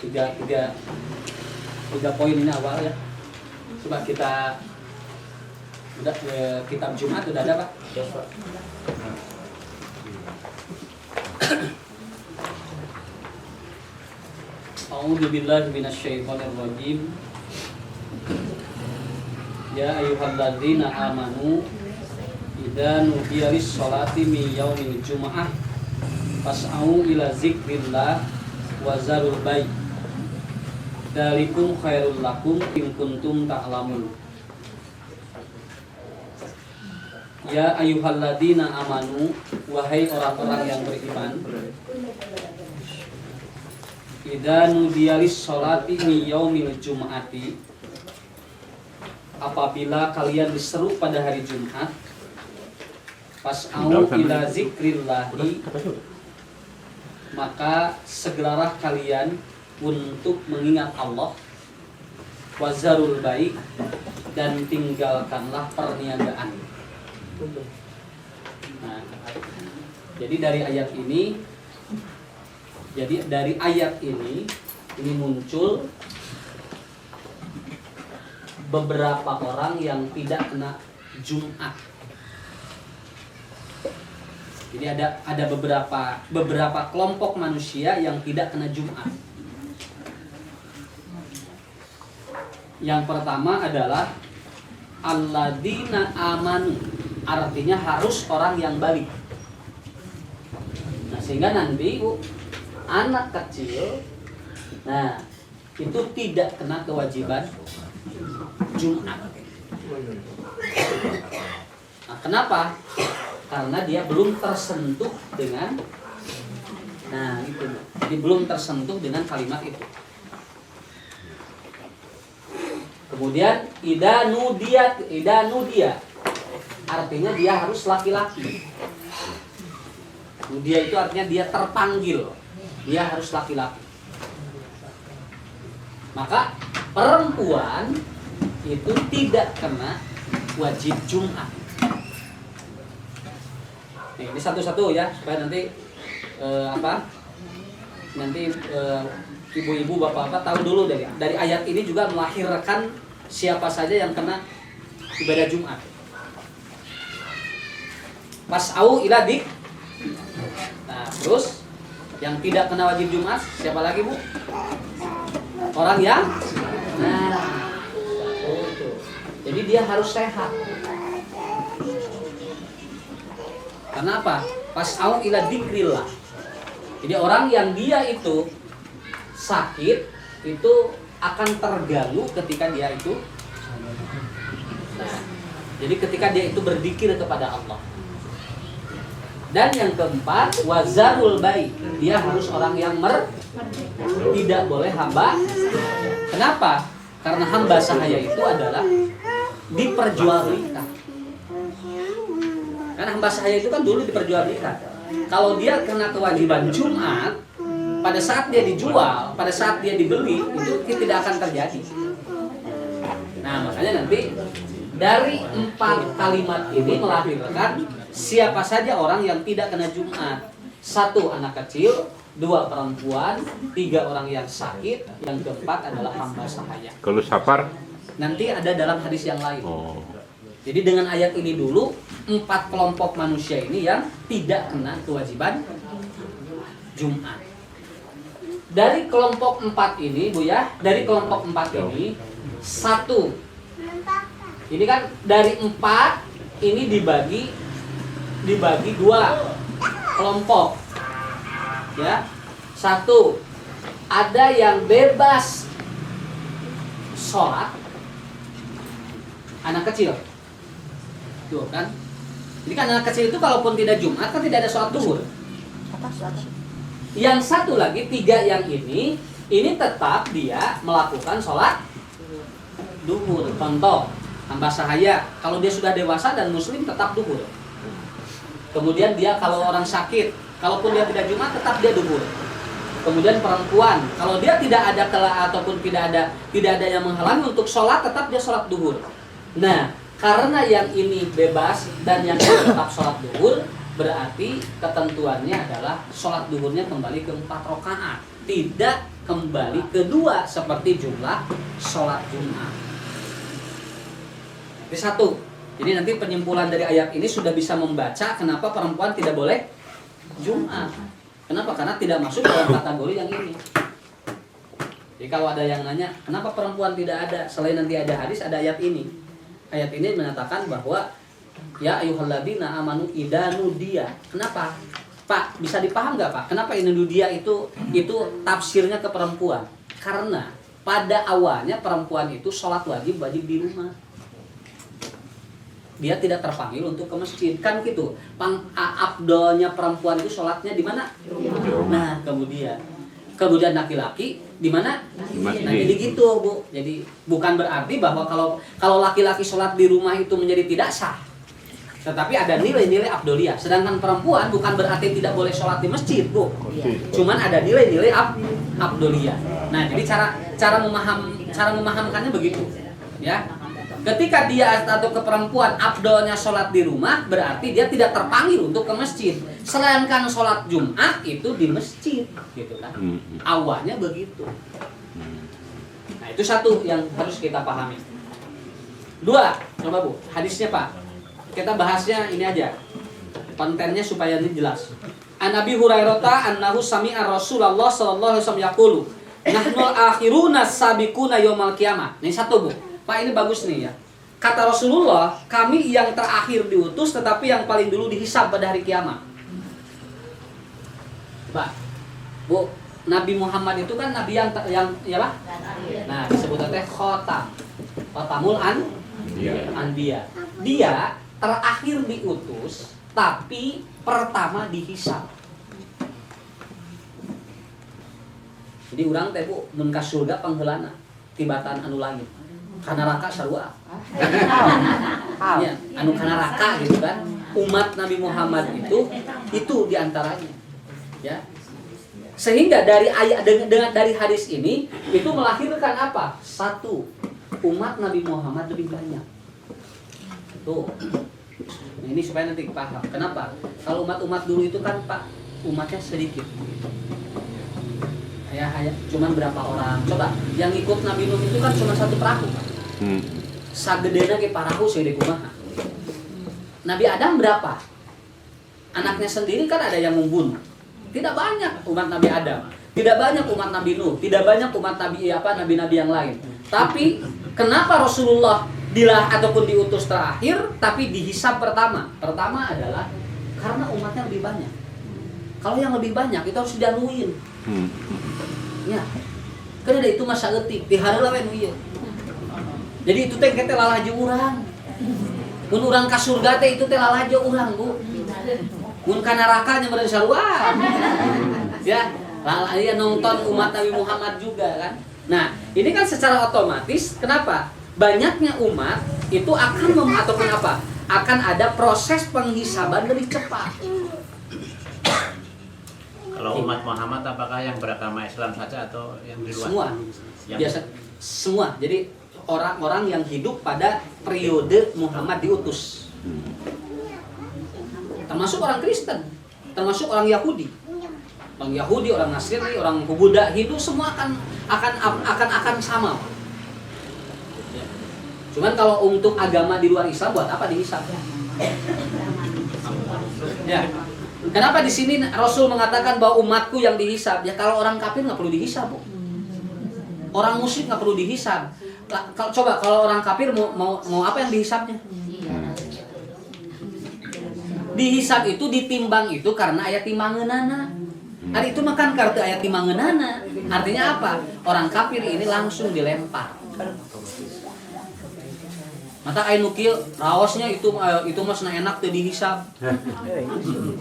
tiga poin ini awal ya. Coba kita udah kitab Jumat udah ada Pak? A'udzubillahi minasyaitonir rajim. Ya ayyuhalladzina amanu idza nudiya lis-sholati min yaumil jumu'ah fas'au ila zikrillah wa zarul bai'. Dzalikum khairul lakum in kuntum ta'lamun. Ya ayyuhalladzina amanu, wahai orang-orang yang beriman, idza nudiya lis-sholati min yaumil jumu'ati, apabila kalian diseru pada hari Jumat, fas'au ila zikrillahi, maka segeralah kalian untuk mengingat Allah, wazarul baik, dan tinggalkanlah perniagaan. Nah, jadi dari ayat ini muncul beberapa orang yang tidak kena Jumat. Jadi ada beberapa kelompok manusia yang tidak kena Jumat. Yang pertama adalah alladzina amanu, artinya harus orang yang balik. Nah, sehingga nanti anak kecil, nah itu tidak kena kewajiban Jumat. Nah, kenapa? Karena dia belum tersentuh dengan, nah itu, jadi belum tersentuh dengan kalimat itu. Kemudian idza nudiya, artinya dia harus laki-laki. Nudiya itu artinya dia terpanggil, dia harus laki-laki. Maka perempuan itu tidak kena wajib Jumat. Nih, ini satu-satu ya, supaya nanti ibu-ibu, bapak-bapak tahu dulu dari ayat ini juga melahirkan siapa saja yang kena ibadah Jumat. Fas'au ila dik. Nah, terus yang tidak kena wajib Jumat siapa lagi, Bu? Orang yang jadi dia harus sehat. Karena apa? Fas'au ila dzikrillah. Jadi orang yang dia itu sakit itu akan terganggu ketika dia itu. Nah, jadi ketika dia itu berzikir kepada Allah. Dan yang keempat, wazarul baik. Dia harus orang yang tidak boleh hamba. Kenapa? Karena hamba sahaya itu adalah diperjualbelikan. Karena hamba sahaya itu kan dulu diperjualbelikan. Kalau dia kena kewajiban Jumat, pada saat dia dijual, pada saat dia dibeli, itu tidak akan terjadi. Nah, makanya nanti dari 4 kalimat ini melahirkan siapa saja orang yang tidak kena Jumat. 1 anak kecil, 2 perempuan, 3 orang yang sakit, yang keempat adalah hamba sahaya. Kalau safar? Nanti ada dalam hadis yang lain. Oh. Jadi dengan ayat ini dulu 4 kelompok manusia ini yang tidak kena kewajiban Jumat. Dari kelompok 4 ini, Bu ya, dari kelompok 4 ini 1. Ini kan dari 4 ini dibagi 2 kelompok. Ya. 1, ada yang bebas sholat, anak kecil. Tuh kan. Jadi kan anak kecil itu kalaupun tidak Jumat kan tidak ada sholat duhur. Yang satu lagi 3 yang ini tetap dia melakukan sholat duhur. Contoh, hamba sahaya, kalau dia sudah dewasa dan muslim tetap duhur. Kemudian dia kalau orang sakit, kalaupun dia tidak Jumat tetap dia duhur. Kemudian perempuan, kalau dia tidak ada ataupun tidak ada yang menghalangi untuk sholat, tetap dia sholat duhur. Nah, karena yang ini bebas dan yang ini tetap sholat duhur, berarti ketentuannya adalah sholat duhurnya kembali ke 4 rakaat, tidak kembali kedua seperti jumlah sholat Jumat. Itu satu. Jadi nanti penyimpulan dari ayat ini sudah bisa membaca kenapa perempuan tidak boleh Jumat. Kenapa? Karena tidak masuk dalam kategori yang ini. Jadi kalau ada yang nanya, kenapa perempuan tidak ada? Selain nanti ada hadis, ada ayat ini. Ayat ini menyatakan bahwa ya ayyuhalladzina amanu idza nudiya. Kenapa? Pak, bisa dipaham nggak Pak? Kenapa ini nudiya itu tafsirnya ke perempuan? Karena pada awalnya perempuan itu sholat wajib di rumah. Dia tidak terpanggil untuk ke masjid, kan gitu. Afdolnya perempuan itu sholatnya di mana? Nah, kemudian laki-laki di mana? Nah, jadi gitu Bu. Jadi bukan berarti bahwa kalau laki-laki sholat di rumah itu menjadi tidak sah. Tetapi ada nilai-nilai afdoliyah. Sedangkan perempuan bukan berarti tidak boleh sholat di masjid Bu. Cuman ada nilai-nilai afdoliyah. Nah, jadi cara memahamkannya begitu. Ya. Ketika dia atau ke perempuan afdolnya sholat di rumah, berarti dia tidak terpanggil untuk ke masjid. Sedangkan sholat Jumat itu di masjid, gitu kan? Awalnya begitu. Nah itu satu yang harus kita pahami. Dua, coba Bu, hadisnya Pak. Kita bahasnya ini aja, kontennya supaya ini jelas. An Abi Hurairah annahu sami'a Rasulullah sallallahu alaihi wasallam yaqulu, nahnul akhiruna sabiquna yaumal qiyamah. Ini satu Bu. Pak ini bagus nih ya. Kata Rasulullah, kami yang terakhir diutus tetapi yang paling dulu dihisab pada hari kiamat. Pak, Bu, Nabi Muhammad itu kan nabi yang ya Pak? Nah, disebutnya teh khotamul anbiya. Dia terakhir diutus tapi pertama dihisab. Jadi urang teh Bu mun ka surga pangheulana tibatan anu langit. Kana raka sarua. Ya, anu kana raka gitu kan. Umat Nabi Muhammad itu diantaranya. Ya. Sehingga dari ayat dengan dari hadis ini itu melahirkan apa? Satu, umat Nabi Muhammad lebih banyak. Tuh. Nah, ini supaya nanti paham. Kenapa? Kalau umat-umat dulu itu kan Pak, umatnya sedikit. Cuman berapa orang? Coba, yang ikut Nabi Nuh itu kan cuma satu perahu. Sagedena ke parahu segede kumaha. Nabi Adam berapa? Anaknya sendiri kan ada yang membunuh. Tidak banyak umat Nabi Adam, tidak banyak umat Nabi Nuh, tidak banyak umat nabi-nabi yang lain. Tapi kenapa Rasulullah ataupun diutus terakhir tapi dihisab pertama? Pertama adalah karena umatnya lebih banyak. Kalau yang lebih banyak itu harus didanuin. Ya. Karena itu masa etik, dihareulah we nu ieu. Jadi itu teh kete lalajo urang. Mun urang ka surga teh itu teh lalajo urang, Bu. Mun ka neraka nya meureun sarua. Ya, lalaya nonton umat Nabi Muhammad juga kan. Nah, ini kan secara otomatis kenapa? Banyaknya umat itu akan ataupun apa? Akan ada proses penghisaban lebih cepat. Kalau umat Muhammad apakah yang beragama Islam saja atau yang di luar? Semua. Biasa semua. Jadi orang-orang yang hidup pada periode Muhammad diutus. Termasuk orang Kristen, termasuk orang Yahudi. Orang Yahudi, orang Nasrani, orang Buddha, Hindu semua akan sama. Cuman kalau untuk agama di luar Islam buat apa dihisab? Ya. Kenapa di sini Rasul mengatakan bahwa umatku yang dihisab? Ya kalau orang kafir nggak perlu dihisab, Bu. Orang musyrik nggak perlu dihisab. Coba kalau orang kafir mau apa yang dihisabnya? Dihisab itu ditimbang itu karena ayat timbangeunana. Hari itu makan kartu ayat timbangeunana. Artinya apa? Orang kafir ini langsung dilempar. Mata aing nu kieu raosnya itu mah cenah enak teu dihisab.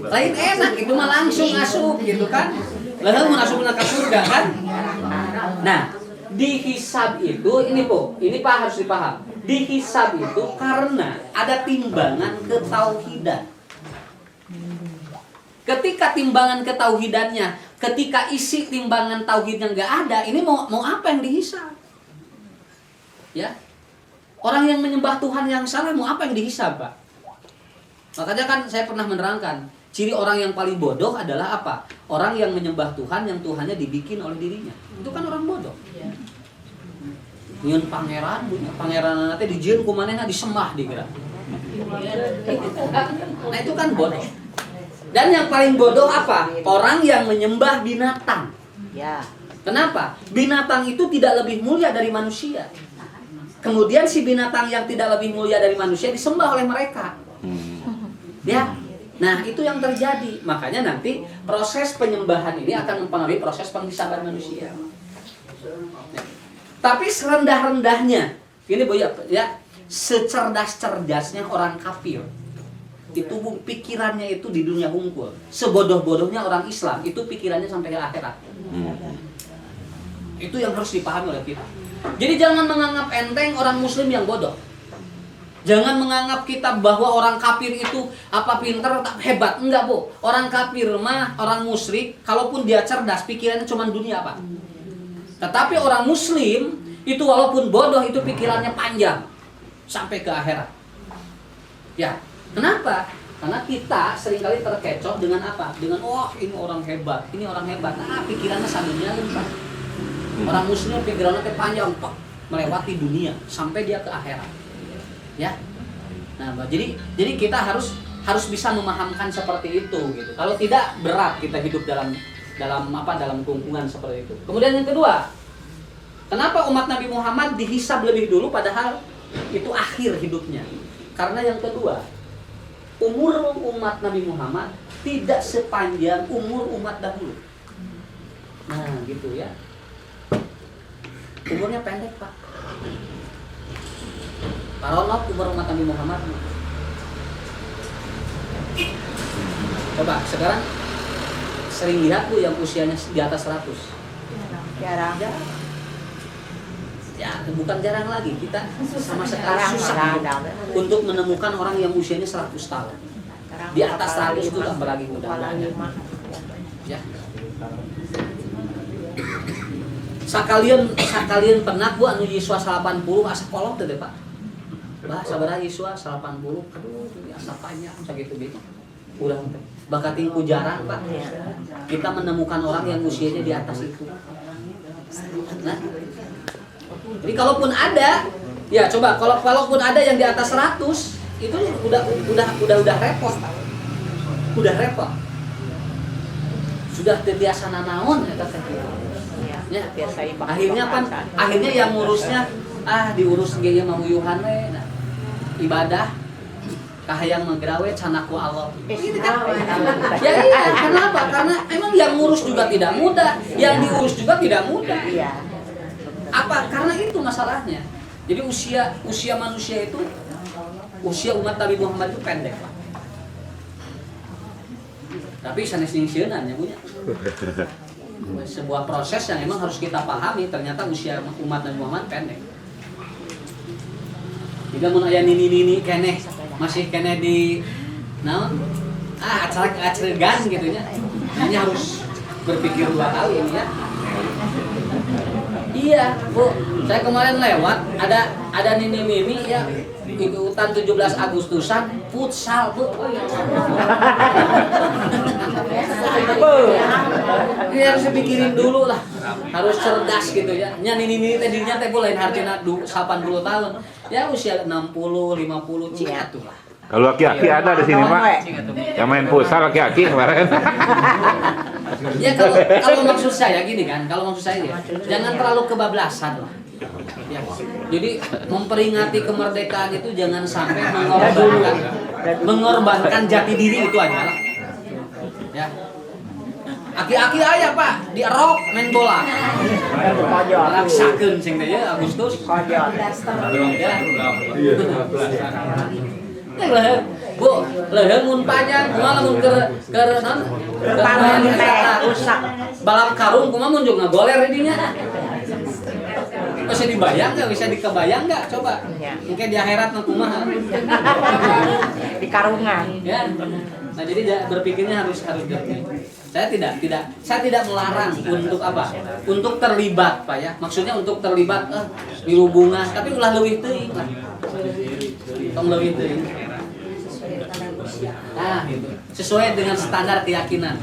Lain enak itu mah langsung asup gitu kan. Lalu mun asupna ka surga kan. Nah, dihisab itu ini Pak harus dipaham. Dihisab itu karena ada timbangan ketauhidan. Ketika timbangan ketauhidannya, ketika isi timbangan tauhidnya enggak ada, ini mau apa yang dihisab? Ya. Orang yang menyembah Tuhan yang salah mau apa yang dihisab, Pak? Makanya kan saya pernah menerangkan, Ciri orang yang paling bodoh adalah apa? Orang yang menyembah Tuhan yang Tuhannya dibikin oleh dirinya. Itu kan orang bodoh. Nyun pangeran, pangeran nanti dijieun ku manehna disembah dikira. Nah itu kan bodoh. Dan yang paling bodoh apa? Orang yang menyembah binatang. Ya. Kenapa? Binatang itu tidak lebih mulia dari manusia. Kemudian si binatang yang tidak lebih mulia dari manusia disembah oleh mereka. Ya. Nah, itu yang terjadi. Makanya nanti proses penyembahan ini akan mempengaruhi proses penghisaban manusia. Tapi serendah-rendahnya, ini Bu ya, secerdas-cerdasnya orang kafir. Itu pikirannya itu di dunia hukum. Sebodoh-bodohnya orang Islam, itu pikirannya sampai ke akhirat. Itu yang harus dipahami oleh kita. Jadi jangan menganggap enteng orang muslim yang bodoh. Jangan menganggap kita bahwa orang kafir itu apa pinter, hebat. Enggak, Bu. Orang kafir mah, orang musyrik, kalaupun dia cerdas, pikirannya cuma dunia, Pak. Tetapi orang muslim itu walaupun bodoh itu pikirannya panjang sampai ke akhirat. Ya, kenapa? Karena kita seringkali terkecoh dengan apa? Dengan ini orang hebat, ini orang hebat. Nah, pikirannya sadunya Pak. Orang muslim pikirannya panjang, Pak, melewati dunia sampai dia ke akhirat. Ya. Nah, jadi kita harus bisa memahamkan seperti itu gitu. Kalau tidak berat kita hidup dalam kungkungan seperti itu. Kemudian yang kedua, kenapa umat Nabi Muhammad dihisab lebih dulu padahal itu akhir hidupnya? Karena yang kedua, umur umat Nabi Muhammad tidak sepanjang umur umat dahulu. Nah, gitu ya. Umurnya pendek, Pak. Taruhlah umur umat Nabi Muhammad. Coba sekarang sering lihat Bu yang usianya di atas 100. Jarang. Ya, bukan jarang lagi. Kita sama sekali susah untuk menemukan orang yang usianya 100 tahun. Di atas 100 itu apalagi muda. Ya. Sakalian pernah Bu anu Yiswa 80 asa kolot teh Pak. Bah sabaraha Yiswa 80. Aduh, asa panjang sakitu gitu. Urang teh. Bakatingku jarang Pak. Kita menemukan orang yang usianya di atas itu. Nah, jadi kalaupun ada, ya coba kalaupun ada yang di atas 100, itu udah repot. Udah repot. Sudah terbiasa nanaon eta teh. Ya, akhirnya yang ngurusnya diurus ge mau yuhan we. Nah, ibadah kahayang menggrawe canaku Allah. Gitu kan? Ya iya, kenapa? Karena emang yang ngurus juga tidak mudah, yang diurus juga tidak mudah. Iya. Apa? Karena itu masalahnya. Jadi usia manusia itu, usia umat Nabi Muhammad itu pendek, Pak. Tapi sanes ningsieunan nya punya. Sebuah proses yang memang harus kita pahami, ternyata usia umat Nabi Muhammad pendek. Jika mun aya nini keneh masih keneh di naon? Acara-acara gitu nya. Ini harus berpikir 2 kali ini ya. Iya, Bu. Saya kemarin lewat ada nini ya ikutan 17 Agustusan futsal, Bu. Ini harus dipikirin dulu lah. Harus cerdas gitu ya. Nya nini teh dirinya teh lain hartina 80 tahun. Ya usia 60, 50 cik atuh lah. Kalau laki-laki ada di sini Pak, yang main futsal laki-laki kemarin. Ya kalau maksud saya gini kan, jangan terlalu kebablasan lah. Ya. Jadi memperingati kemerdekaan itu jangan sampai mengorbankan jati diri itu aja lah. Ya. Aki-aki aya Pak, di erok main bola. Laksakeun sing teh ya Agustus. Leher, Bu, leher mun panjang, kumaha lamun keur rusak. Balap karung kumaha mun juga ngagoler di dinya. Bisa dibayang enggak? Bisa dikebayang enggak? Coba. Mungkin di akhirat mah kumaha. Di karungan. Ya. Nah, jadi berpikirnya harus jernih. Saya tidak melarang untuk apa? Untuk terlibat, Pak ya. Maksudnya untuk terlibat di hubungan, tapi ulah leuwih teuing lah. Tong leuwih teuing. Nah, gitu. Sesuai dengan standar keyakinan.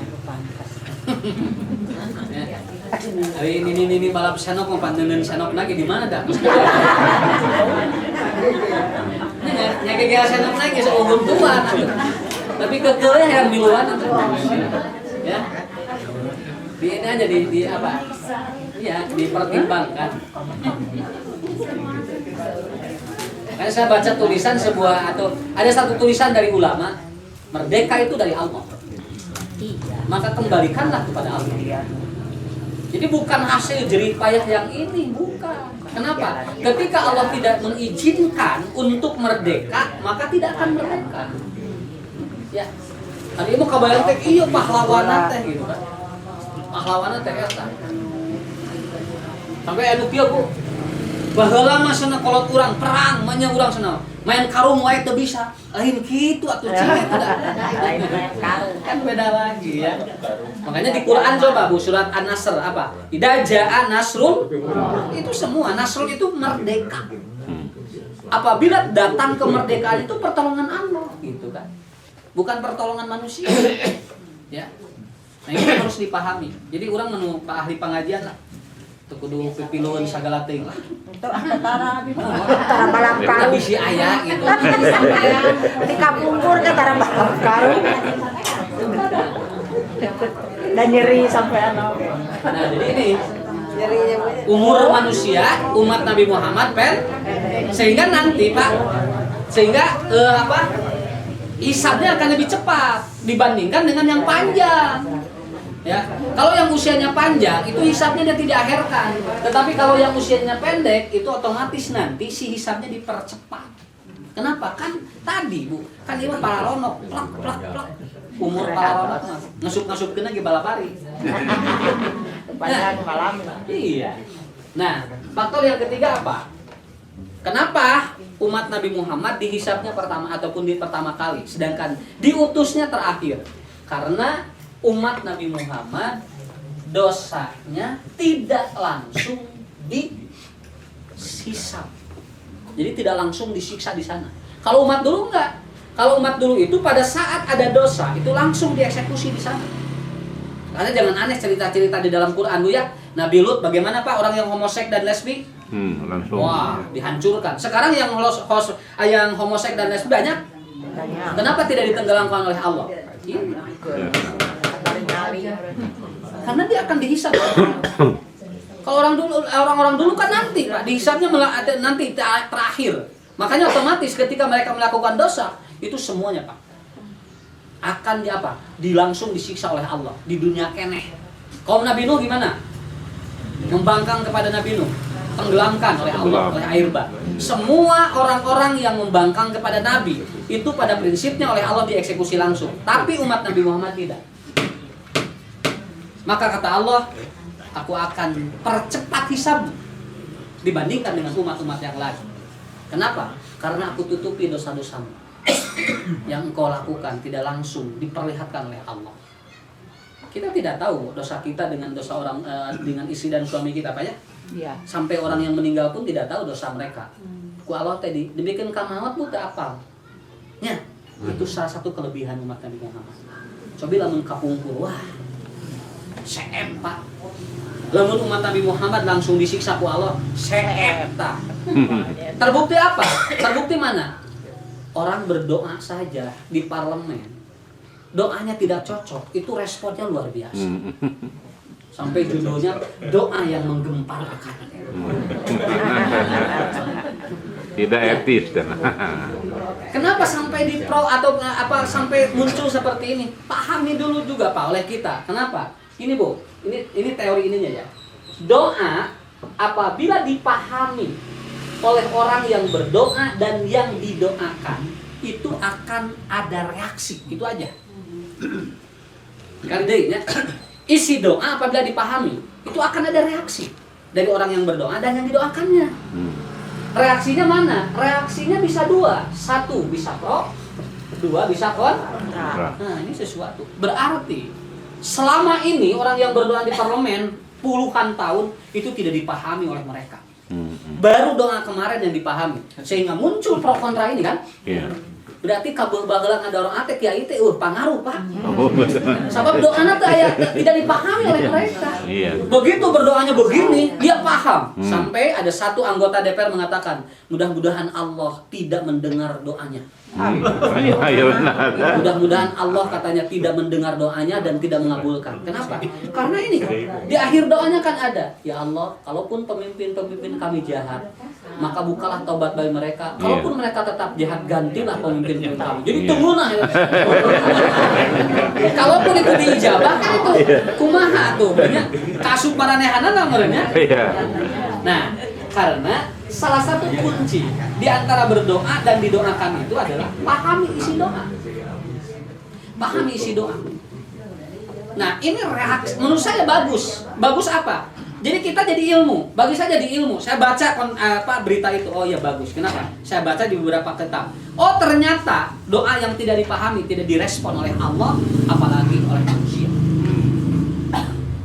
Ya. Ini balap senok mau pandeun senok lagi di mana dah? Nya kayak senok lagi seumur tua. Tapi kekelnya yang miluan ya. Di ini aja di apa? Ya, dipertimbangkan. Karena saya baca tulisan sebuah atau ada satu tulisan dari ulama, merdeka itu dari Allah. Maka kembalikanlah kepada Allah. Jadi bukan hasil jerih payah yang ini, bukan. Kenapa? Ketika Allah tidak mengizinkan untuk merdeka, maka tidak akan merdeka. Ya. Tadi mau kabayang teh iya pahlawan teh gitu kan. Pahlawan teh eta. Sampai anu kieu Bu. Baheula mah cenah kolot urang perang manya urang cenah. Main karung wae teu bisa. Lain kitu atuh cing eta. Lain main karung. Kan beda lagi ya. Makanya di Quran coba Bu surat An-Nasr apa? Idza jaa nasrul itu semua nasrul itu merdeka. Apabila datang kemerdekaan itu pertolongan Allah gitu kan. Bukan pertolongan manusia. Ya. Nah ini harus dipahami. Jadi orang menu Pak ahli pengajian lah. Teu kudu pipilueun sagala teuing lah. Itu antara balam Kita karung. bisi aya gitu. Di kapungkur ke antara balam karung. Dan nyeri sampai ano. Nah jadi ini Nyerinya umur manusia umat Nabi Muhammad sehingga nanti Pak hisabnya akan lebih cepat dibandingkan dengan yang panjang. Ya, kalau yang usianya panjang itu hisabnya dia tidak akhirkan. Tetapi kalau yang usianya pendek itu otomatis nanti si hisabnya dipercepat. Kenapa? Kan tadi Bu, kan ini para ronok, plak plak plak. Umur para ronok ngesup kena ge balapari. panjang malam. Iya. Nah, faktor yang ketiga apa? Kenapa umat Nabi Muhammad dihisabnya pertama ataupun di pertama kali, sedangkan diutusnya terakhir? Karena umat Nabi Muhammad dosanya tidak langsung dihisab. Jadi tidak langsung disiksa di sana. Kalau umat dulu enggak. Kalau umat dulu itu pada saat ada dosa itu langsung dieksekusi di sana. Karena jangan aneh cerita-cerita di dalam Quran Bu ya. Nabi Lut bagaimana Pak orang yang homoseks dan lesbi? Langsung. Wah, dihancurkan. Sekarang yang homoseks dan lesbi banyak. Kenapa tidak ditenggelamkan oleh Allah? Ini. Karena dia akan dihisab. Kalau orang-orang dulu kan nanti Pak, dihisabnya nanti terakhir. Makanya otomatis ketika mereka melakukan dosa, itu semuanya Pak akan dilangsung disiksa oleh Allah di dunia keneh. Kaum Nabi Nuh gimana? Membangkang kepada Nabi Nuh, tenggelamkan oleh Allah, oleh air bah. Semua orang-orang yang membangkang kepada Nabi itu pada prinsipnya oleh Allah dieksekusi langsung. Tapi umat Nabi Muhammad tidak. Maka kata Allah, aku akan percepat hisab dibandingkan dengan umat-umat yang lain. Kenapa? Karena aku tutupi dosa-dosamu yang engkau lakukan tidak langsung diperlihatkan oleh Allah. Kita tidak tahu dosa kita dengan dosa orang dengan istri dan suami kita Pak ya. Iya. Sampai orang yang meninggal pun tidak tahu dosa mereka. Ku Allah tadi dibikin kamawat bu teu apal. Nya, itu salah satu kelebihan umat Nabi Muhammad. Coba lamun kapungkur wah. Seem Pak. Lamun umat Nabi Muhammad langsung disiksa ku Allah, seem ta. Terbukti apa? Terbukti mana? Orang berdoa saja di parlemen, doanya tidak cocok, itu responnya luar biasa. Sampai judulnya doa yang menggemparkan. Tidak etis dan. Kenapa sampai di pro atau sampai muncul seperti ini? Pahami dulu juga Pak oleh kita. Kenapa? Ini Bu, ini teori ininya ya. Doa apabila dipahami oleh orang yang berdoa dan yang didoakan, itu akan ada reaksi, itu aja. Kali deh ya. Isi doa apabila dipahami, itu akan ada reaksi dari orang yang berdoa dan yang didoakannya. Reaksinya mana? Reaksinya bisa dua. Satu bisa pro, dua bisa kontra. Nah, ini sesuatu. Berarti selama ini orang yang berdoa di parlemen puluhan tahun itu tidak dipahami oleh mereka. Baru doa kemarin yang dipahami. Sehingga muncul pro kontra ini kan? Iya. Berarti kabeh baheula ngadorong teh kiai teh pangaruh, Pak. Oh, betul. Sebab doana teh aya tidak dipahami oleh mereka. Iya. Begitu berdoanya begini, dia paham. Sampai ada satu anggota DPR mengatakan, mudah-mudahan Allah tidak mendengar doanya. Iya benar. Mudah-mudahan Allah katanya tidak mendengar doanya dan tidak mengabulkan. Kenapa? Karena ini di akhir doanya kan ada, ya Allah, kalaupun pemimpin-pemimpin kami jahat, maka bukalah taubat bagi mereka. Kalaupun mereka tetap jahat, gantilah pemimpin kami. Jadi tunggu nah. Kalaupun itu diijabah kan itu kumaha tuh, banyak kasut maranehana namanya. Nah, karena salah satu kunci di antara berdoa dan didoakan itu adalah pahami isi doa. Pahami isi doa. Nah, ini reaksi menurut saya bagus. Bagus apa? Jadi kita jadi ilmu. Bagi saya jadi ilmu. Saya baca berita itu. Oh ya bagus. Kenapa? Saya baca di beberapa kitab. Oh ternyata doa yang tidak dipahami tidak direspon oleh Allah, apalagi oleh manusia.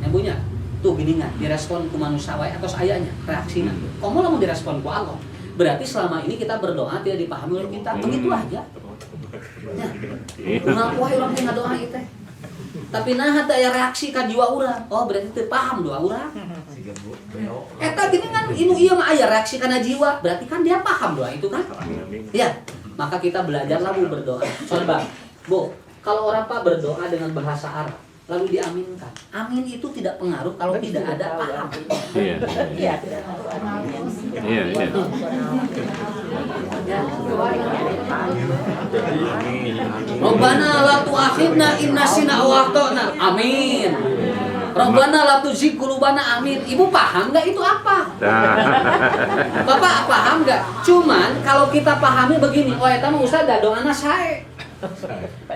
Yang punya tuh gini nggak direspon ku manusia wae atau ayahnya reaksinya. Kamu mau direspon ku Allah. Berarti selama ini kita berdoa tidak dipahami oleh kita. Begitu aja. Ngaku aja orang tengah doa itu. Tapi nah ada ya reaksi ka jiwa urang. Oh berarti teu paham doa urang. Eta gini kan ieu mah aya reaksi kana jiwa. Berarti kan dia paham doa itu kan? Ya. Maka kita belajarlah Bu berdoa. Coba, Bu, kalau orang Pak berdoa dengan bahasa Arab lalu diaminkan. Amin itu tidak pengaruh kalau tidak ada paham. Iya. Iya, tidak tahu. Iya, iya. Rabbana la tu'akhidna in nasina aw akhtana. Amin. Rabbana la tuzigh qulubana. Amin. Ibu paham enggak itu apa? Bapak paham enggak? Cuman kalau kita pahami begini, oh eta mah Ustaz da doana sae.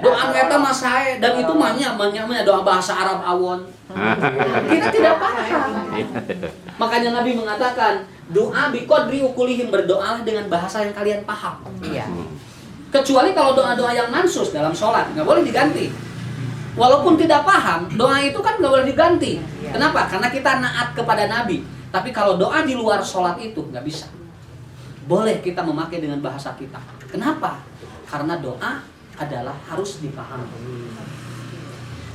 Doa eta mah sae dan itu mahnya doa bahasa Arab awon. Kita tidak paham. Makanya Nabi mengatakan, doa biqadri ukulihim, berdoalah dengan bahasa yang kalian paham. Iya. Kecuali kalau doa-doa yang mansus dalam sholat, nggak boleh diganti. Walaupun tidak paham, doa itu kan nggak boleh diganti. Kenapa? Karena kita naat kepada Nabi. Tapi kalau doa di luar sholat itu nggak bisa. Boleh kita memakai dengan bahasa kita. Kenapa? Karena doa adalah harus dipahami.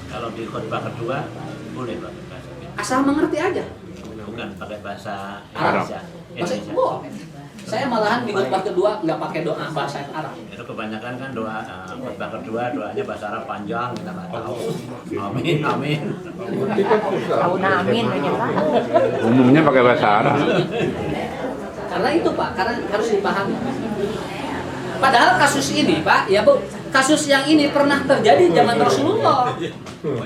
Kalau di khutbah kedua boleh pakai bahasa kita. Asal mengerti aja. Bukan pakai bahasa Arab. Indonesia. Bahasa Indonesia. oh, saya malahan di khutbah kedua nggak pakai doa bahasa Arab. Itu kebanyakan kan doa khutbah kedua doanya bahasa Arab panjang kita nggak tahu. Amin amin. Tahu amin aja Pak. Umumnya pakai bahasa Arab. Karena itu Pak, karena harus dipahami. Padahal kasus ini Pak, ya Bu, kasus yang ini pernah terjadi zaman Rasulullah.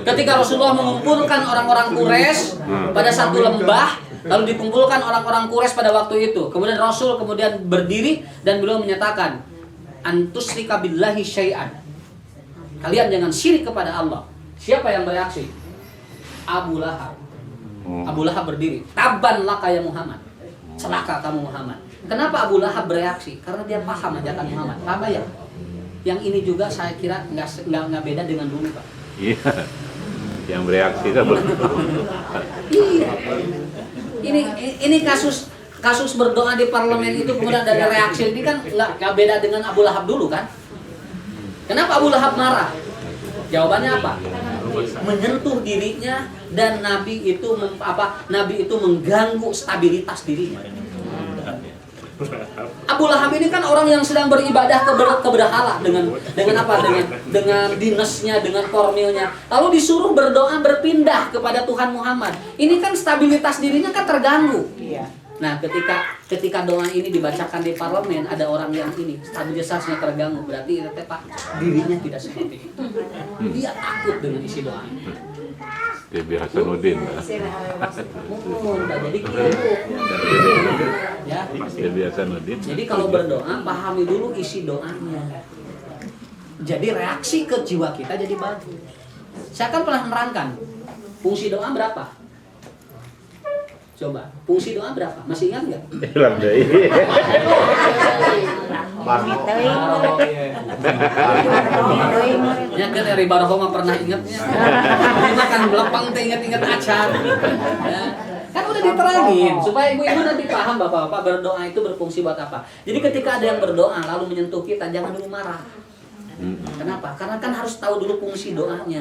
Ketika Rasulullah mengumpulkan orang-orang Quraisy pada satu lembah, lalu dikumpulkan orang-orang Quraisy pada waktu itu. Kemudian Rasul berdiri dan beliau menyatakan, antusyrika billahi syai'an. Kalian jangan syirik kepada Allah. Siapa yang bereaksi? Abu Lahab. Abu Lahab berdiri. Tabban laka ya Muhammad. Celaka kamu Muhammad. Kenapa Abu Lahab bereaksi? Karena dia paham ajakan Muhammad. Apa ya? Yang ini juga saya kira nggak beda dengan dulu Pak. Iya. Yang bereaksi itu. Iya. Ini kasus berdoa di parlemen itu kemudian ada reaksi ini kan nggak beda dengan Abu Lahab dulu kan? Kenapa Abu Lahab marah? Jawabannya apa? Menyentuh dirinya dan Nabi itu mengganggu stabilitas dirinya. Abu Lahab ini kan orang yang sedang beribadah ke berhala dengan apa? Dengan dinasnya, dengan formilnya. Lalu disuruh berdoa berpindah kepada Tuhan Muhammad. Ini kan stabilitas dirinya kan terganggu. Iya. Nah, ketika doa ini dibacakan di parlemen, ada orang yang ini stabilitasnya terganggu, berarti Pak dirinya tidak seperti itu. Dia takut dengan isi doa ini. Dia biasa nudin. Udah jadi gitu. Ya. Dia biasa nudin. Jadi kalau berdoa pahami dulu isi doanya. Jadi reaksi ke jiwa kita jadi bagus. Saya kan pernah menerangkan fungsi doa berapa? Coba, fungsi doa berapa? Masih ingat nggak? Hilang deh. Ya kan dari Barohoma pernah ingatnya. Ini kan belepang teh ingat-ingat acar. Ya. Kan udah diterangin supaya ibu-ibu nanti paham bapak-bapak berdoa itu berfungsi buat apa. Jadi ketika ada yang berdoa lalu menyentuh kita jangan dulu marah. Kenapa? Karena kan harus tahu dulu fungsi doanya.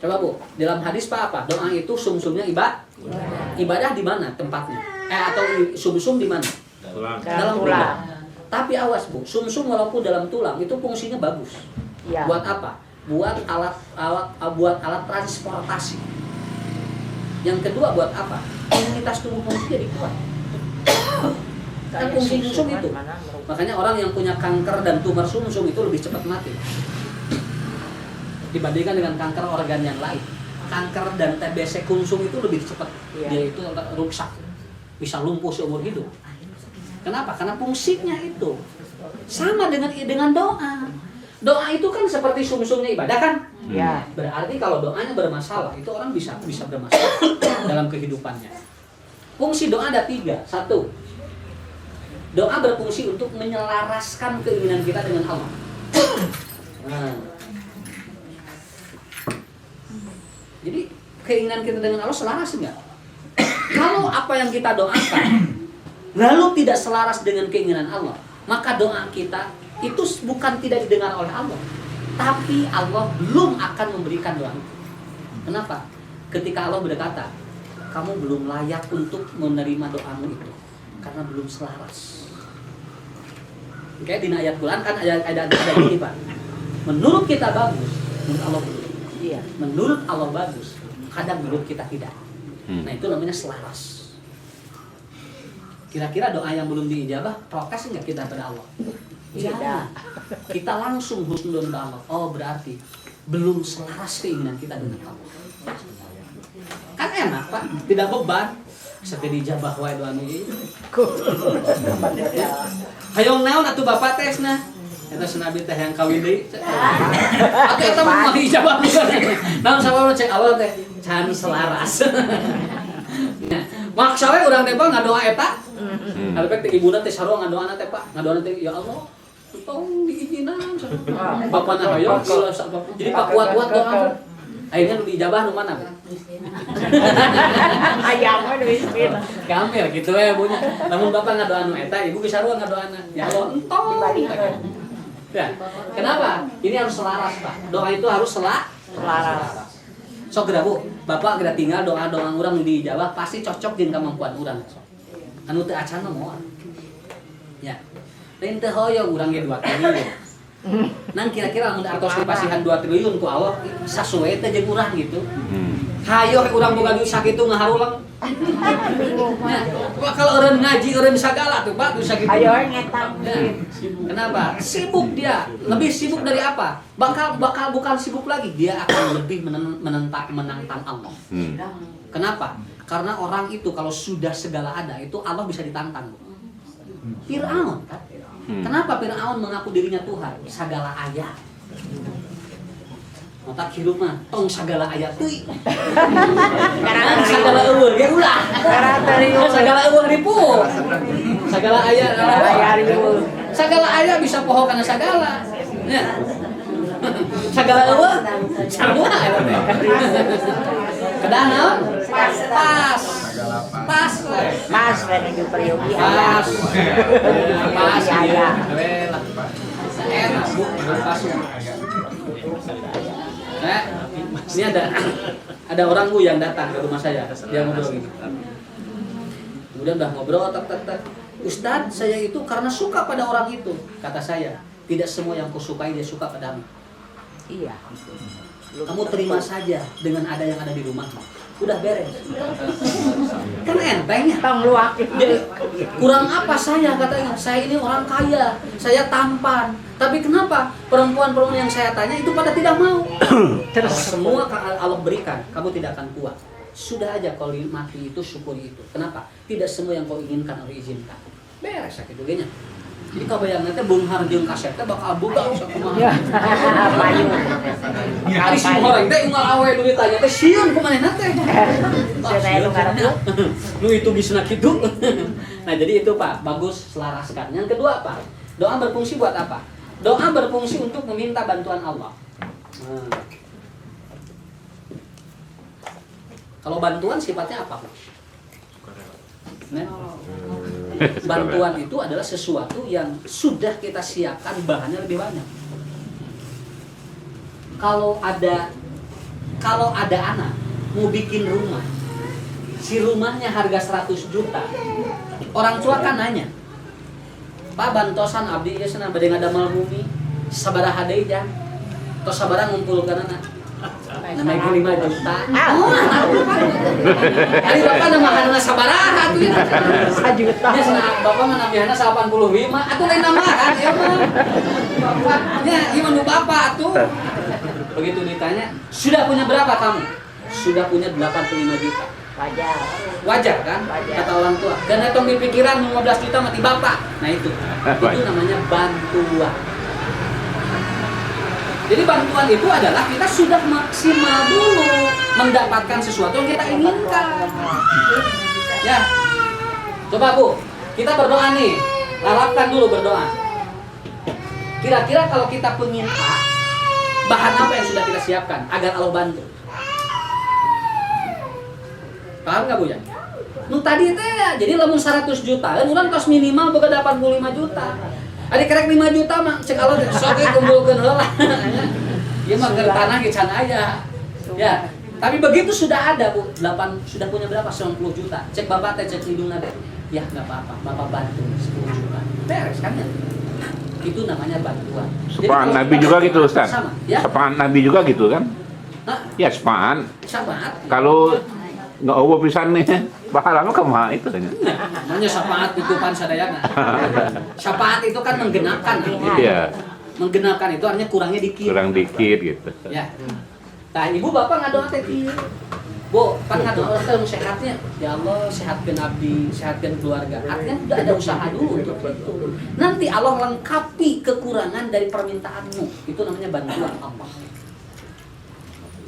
Coba Bu, dalam hadis Pak apa? Doa itu sumsumnya ibadah di mana tempatnya? Atau sumsum di mana? Dalam tulang. Tapi awas Bu, sumsum walaupun dalam tulang itu fungsinya bagus. Iya. Buat apa? Buat alat transportasi. Yang kedua buat apa? Imunitas tubuh manusia jadi kuat. Kan fungsi sumsum itu. Makanya orang yang punya kanker dan tumor sumsum itu lebih cepat mati dibandingkan dengan kanker organ yang lain. Kanker dan TBC sumsum itu lebih cepat, dia itu rusak, bisa lumpuh seumur hidup. Kenapa? Karena fungsinya itu sama dengan doa. Doa itu kan seperti sumsumnya ibadah kan? Ya. Berarti kalau doanya bermasalah, itu orang bisa bermasalah dalam kehidupannya. Fungsi doa ada 3. 1. Doa berfungsi untuk menyelaraskan keinginan kita dengan Allah. Nah. Jadi keinginan kita dengan Allah selaras enggak? Kalau apa yang kita doakan lalu tidak selaras dengan keinginan Allah, maka doa kita itu bukan tidak didengar oleh Allah, tapi Allah belum akan memberikan doa itu. Kenapa? Ketika Allah berkata, kamu belum layak untuk menerima doamu itu karena belum selaras. Kayak di ayat Quran kan ada ini Pak. Menurut kita bagus, menurut Allah belum. Iya. Menurut Allah bagus, kadang menurut kita tidak. Nah itu namanya selaras. Kira-kira doa yang belum diijabah, protes nggak kita pada Allah? Tidak. Kita langsung husnudon ke Allah. Oh berarti belum selaras keinginan kita dengan Allah. Kan enak Pak, tidak beban. Seperti dijabah wae doa ini. Hayong naon atuh Bapak tesna? Eta senabi teh yang kawin deui. Atuh eta mah dijabah. Naon sabab cek awal teh can selaras. Maksa we urang teh ngadoa eta. Alpek teh ibuna teh sarua ngadoana teh Pak. Ngadoana teh ya Allah, tong diizinan. Bapana hayong jadi Pak kuat-kuat doa. Akhirnya lu dijabah nu mana? Ayamnya udah miskin. Gamel gitu ya bunya. Namun Bapak ngadoa nu eta, Ibu geus sarua ngadoana. Ya Allah, entong. Ya. Kenapa? Ini harus selaras, Pak. Doa itu harus selaras. Sok geura Bu, Bapak geura tinggal doa-doa urang nu dijabah pasti cocok jeung kemampuan urang. Anu teu acan mah moal. Ya. Lain teu hoyong urang ge 2 triliun. Nang kira-kira lamun artos dipasihan 2 triliun ku Allah sasuwe teh jeung urang gitu. Hayo urang boga duit sakitu ngaharulang. Ya. Kalau orang ngaji orang sagala tuh Pak bisa gitu. Ayo ngetang. Ya. Kenapa? Sibuk dia, lebih sibuk dari apa? Bakal bukan sibuk lagi, dia akan lebih menantang Allah. Kenapa? Karena orang itu kalau sudah segala ada itu Allah bisa ditantang. Fir'aun kan? Kenapa Fir'aun mengaku dirinya Tuhan? Segala ayat. Otak hirup mah tong segala ayat teuy. Segala eueuh ge ulah. Segala eueuh ripuh. Segala ayat segala ayat bisa poho kana segala. Ya. Segala eueuh sarua eta teh. Kedah naon? Pas. Pas menuju peryogi pas. Pas ya. Enak Bu, pas. Nah, ini ada orang Bu yang datang ke rumah saya, dia ngobrol gini. Kemudian udah ngobrol, tak. Ustadz, saya itu karena suka pada orang itu, kata saya. Tidak semua yang kusukai dia suka padamu. Iya. Kamu terima saja dengan ada yang ada di rumahmu. Udah beres. Kan enteng ya. Tong luak. Jadi kurang apa saya katanya? Saya ini orang kaya, saya tampan. Tapi kenapa perempuan-perempuan yang saya tanya itu pada tidak mau? Terus semua Allah berikan, kamu tidak akan kuat. Sudah aja kalau mati itu syukuri itu. Kenapa? Tidak semua yang kau inginkan atau izinkan. Beres sakit gini. Jadi kau bayang nanti bunghar jeung kasetnya bakal boga usah kumaha. Payu. Ari si horeng teh unggal awe duit tanya teh sieun kumanehna teh. Nu itu gisna kitu. Nah, jadi itu Pak, bagus selaraskan. Yang kedua apa? Doa berfungsi buat apa? Doa berfungsi untuk meminta bantuan Allah. Kalau bantuan sifatnya apa, Pak? Nah, bantuan itu adalah sesuatu yang sudah kita siapkan bahannya lebih banyak. Kalau ada anak mau bikin rumah, si rumahnya harga 100 juta, orang tua kan nanya, Pak bantosan abdi ya sana bade ngadamel bumi sabaraha deui jang tos sabaraha ngumpulkeun anak naik 5 juta. Ari bapak namahanna sabaraha tuh ya. 1 juta. Ya sana bapak mah namihana 85 atuh lain namahan ya mah. Bapaknya ieu mah bapak atuh. Begitu ditanya, "Sudah punya berapa kamu?" "Sudah punya 85 juta." Wajar. Wajar kan? Wajar. Kata orang tua. Dan itu di pikiran 15 juta mati bapak. Nah itu namanya bantuan. Jadi bantuan itu adalah kita sudah maksimal dulu mendapatkan sesuatu yang kita inginkan. Ya, coba Bu, kita berdoa nih. Harapkan dulu berdoa. Kira-kira kalau kita pengen A, bahan apa yang sudah kita siapkan agar Allah bantu? Paham nggak Bu ya? Nu tadi teh ya, jadi lamun 100 juta, kan urang tos minimal boga 85 juta. Ari kerek 5 juta mah cek Allah sok ge kumpulkeun heula. Ieu mah keur tanah ge can aya. Ya, tapi begitu sudah ada Bu, sudah punya berapa? 90 juta. Cek Bapak teh cek hidungna teh. Ya enggak apa-apa, Bapak bantu 10 juta. Beres kan ya? Itu namanya bantuan. Sepaan Nabi juga gitu Ustaz. Sama, ya? Sepaan Nabi juga gitu kan? Hah? Ya sepaan. Syafaat. Kalau nggak obo pisan nih, bahala mah kumaha itu kan. Namanya syafaat itu pan sadayana. Syafaat itu kan menggenapkan. Iya, Menggenapkan itu artinya kurangnya dikit. kurang dikit gitu. Ya. Nah, ibu bapak ngadoa teh kieu. Bu, pan ngadoa teh sehatnya. Ya Allah, sehatkeun abdi, sehatkeun keluarga. Artinya udah ada usaha dulu untuk itu. Nanti Allah lengkapi kekurangan dari permintaanmu. Itu namanya bantuan Allah.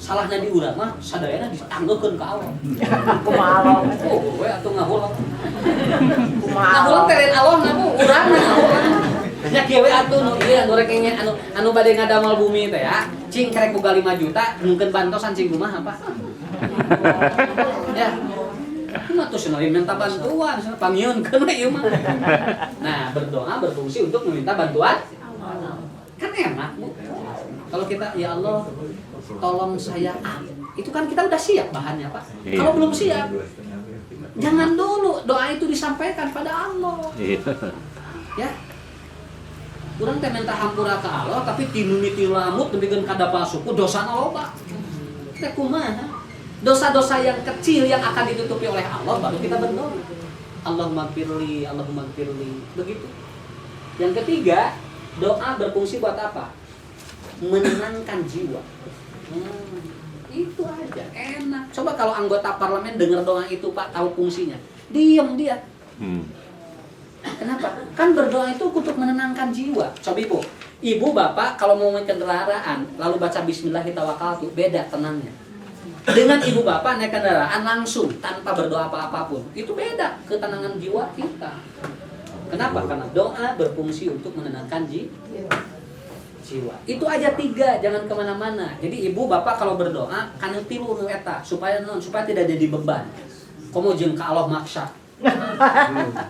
Salahnya di urang mah sadayana ditangguhkeun ka Allah. Kumaha. Oh, we atuh ngahulang. Kumaha. Ngahulang teh lain Allah na Bu, urang na ngahulang. Nya kieu we atuh nu ieu anu rek anu bade ngadamel bumi teh ya. Cing kerek boga 5 juta, mungkin bantosan cing kumaha apa? Ya. Cuma tuh cenah minta bantuan, cenah pamieunkeun we ieu mah. Nah, berdoa berfungsi untuk meminta bantuan. Kan enak, Bu. Kalau kita ya Allah tolong saya itu kan kita udah siap bahannya Pak. Iya. Kalau belum siap, jangan dulu doa itu disampaikan pada Allah. Iya. Ya, kurang teh minta hampura ke Allah, tapi tinuni tilamut demikian kadapal suku dosa loba. Teh kumaha? Dosa-dosa yang kecil yang akan ditutupi oleh Allah baru kita berdoa. Allahumma firli, Allahumma firli. Begitu. Yang ketiga, doa berfungsi buat apa? Menenangkan jiwa. Itu aja enak. Coba kalau anggota parlemen dengar doa itu Pak, tahu fungsinya, diam dia. Kenapa? Kan berdoa itu untuk menenangkan jiwa. Coba ibu bapak kalau mau naik kendaraan lalu baca Bismillahirrahmanirrahim, beda tenangnya. Dengan ibu bapak naik kendaraan langsung tanpa berdoa apa-apapun, itu beda ketenangan jiwa kita. Kenapa? Karena doa berfungsi untuk menenangkan jiwa. Itu aja 3, jangan kemana-mana. Jadi ibu bapak kalau berdoa kana tilu nu eta supaya tidak jadi beban. Komo jeung ka Allah maksa.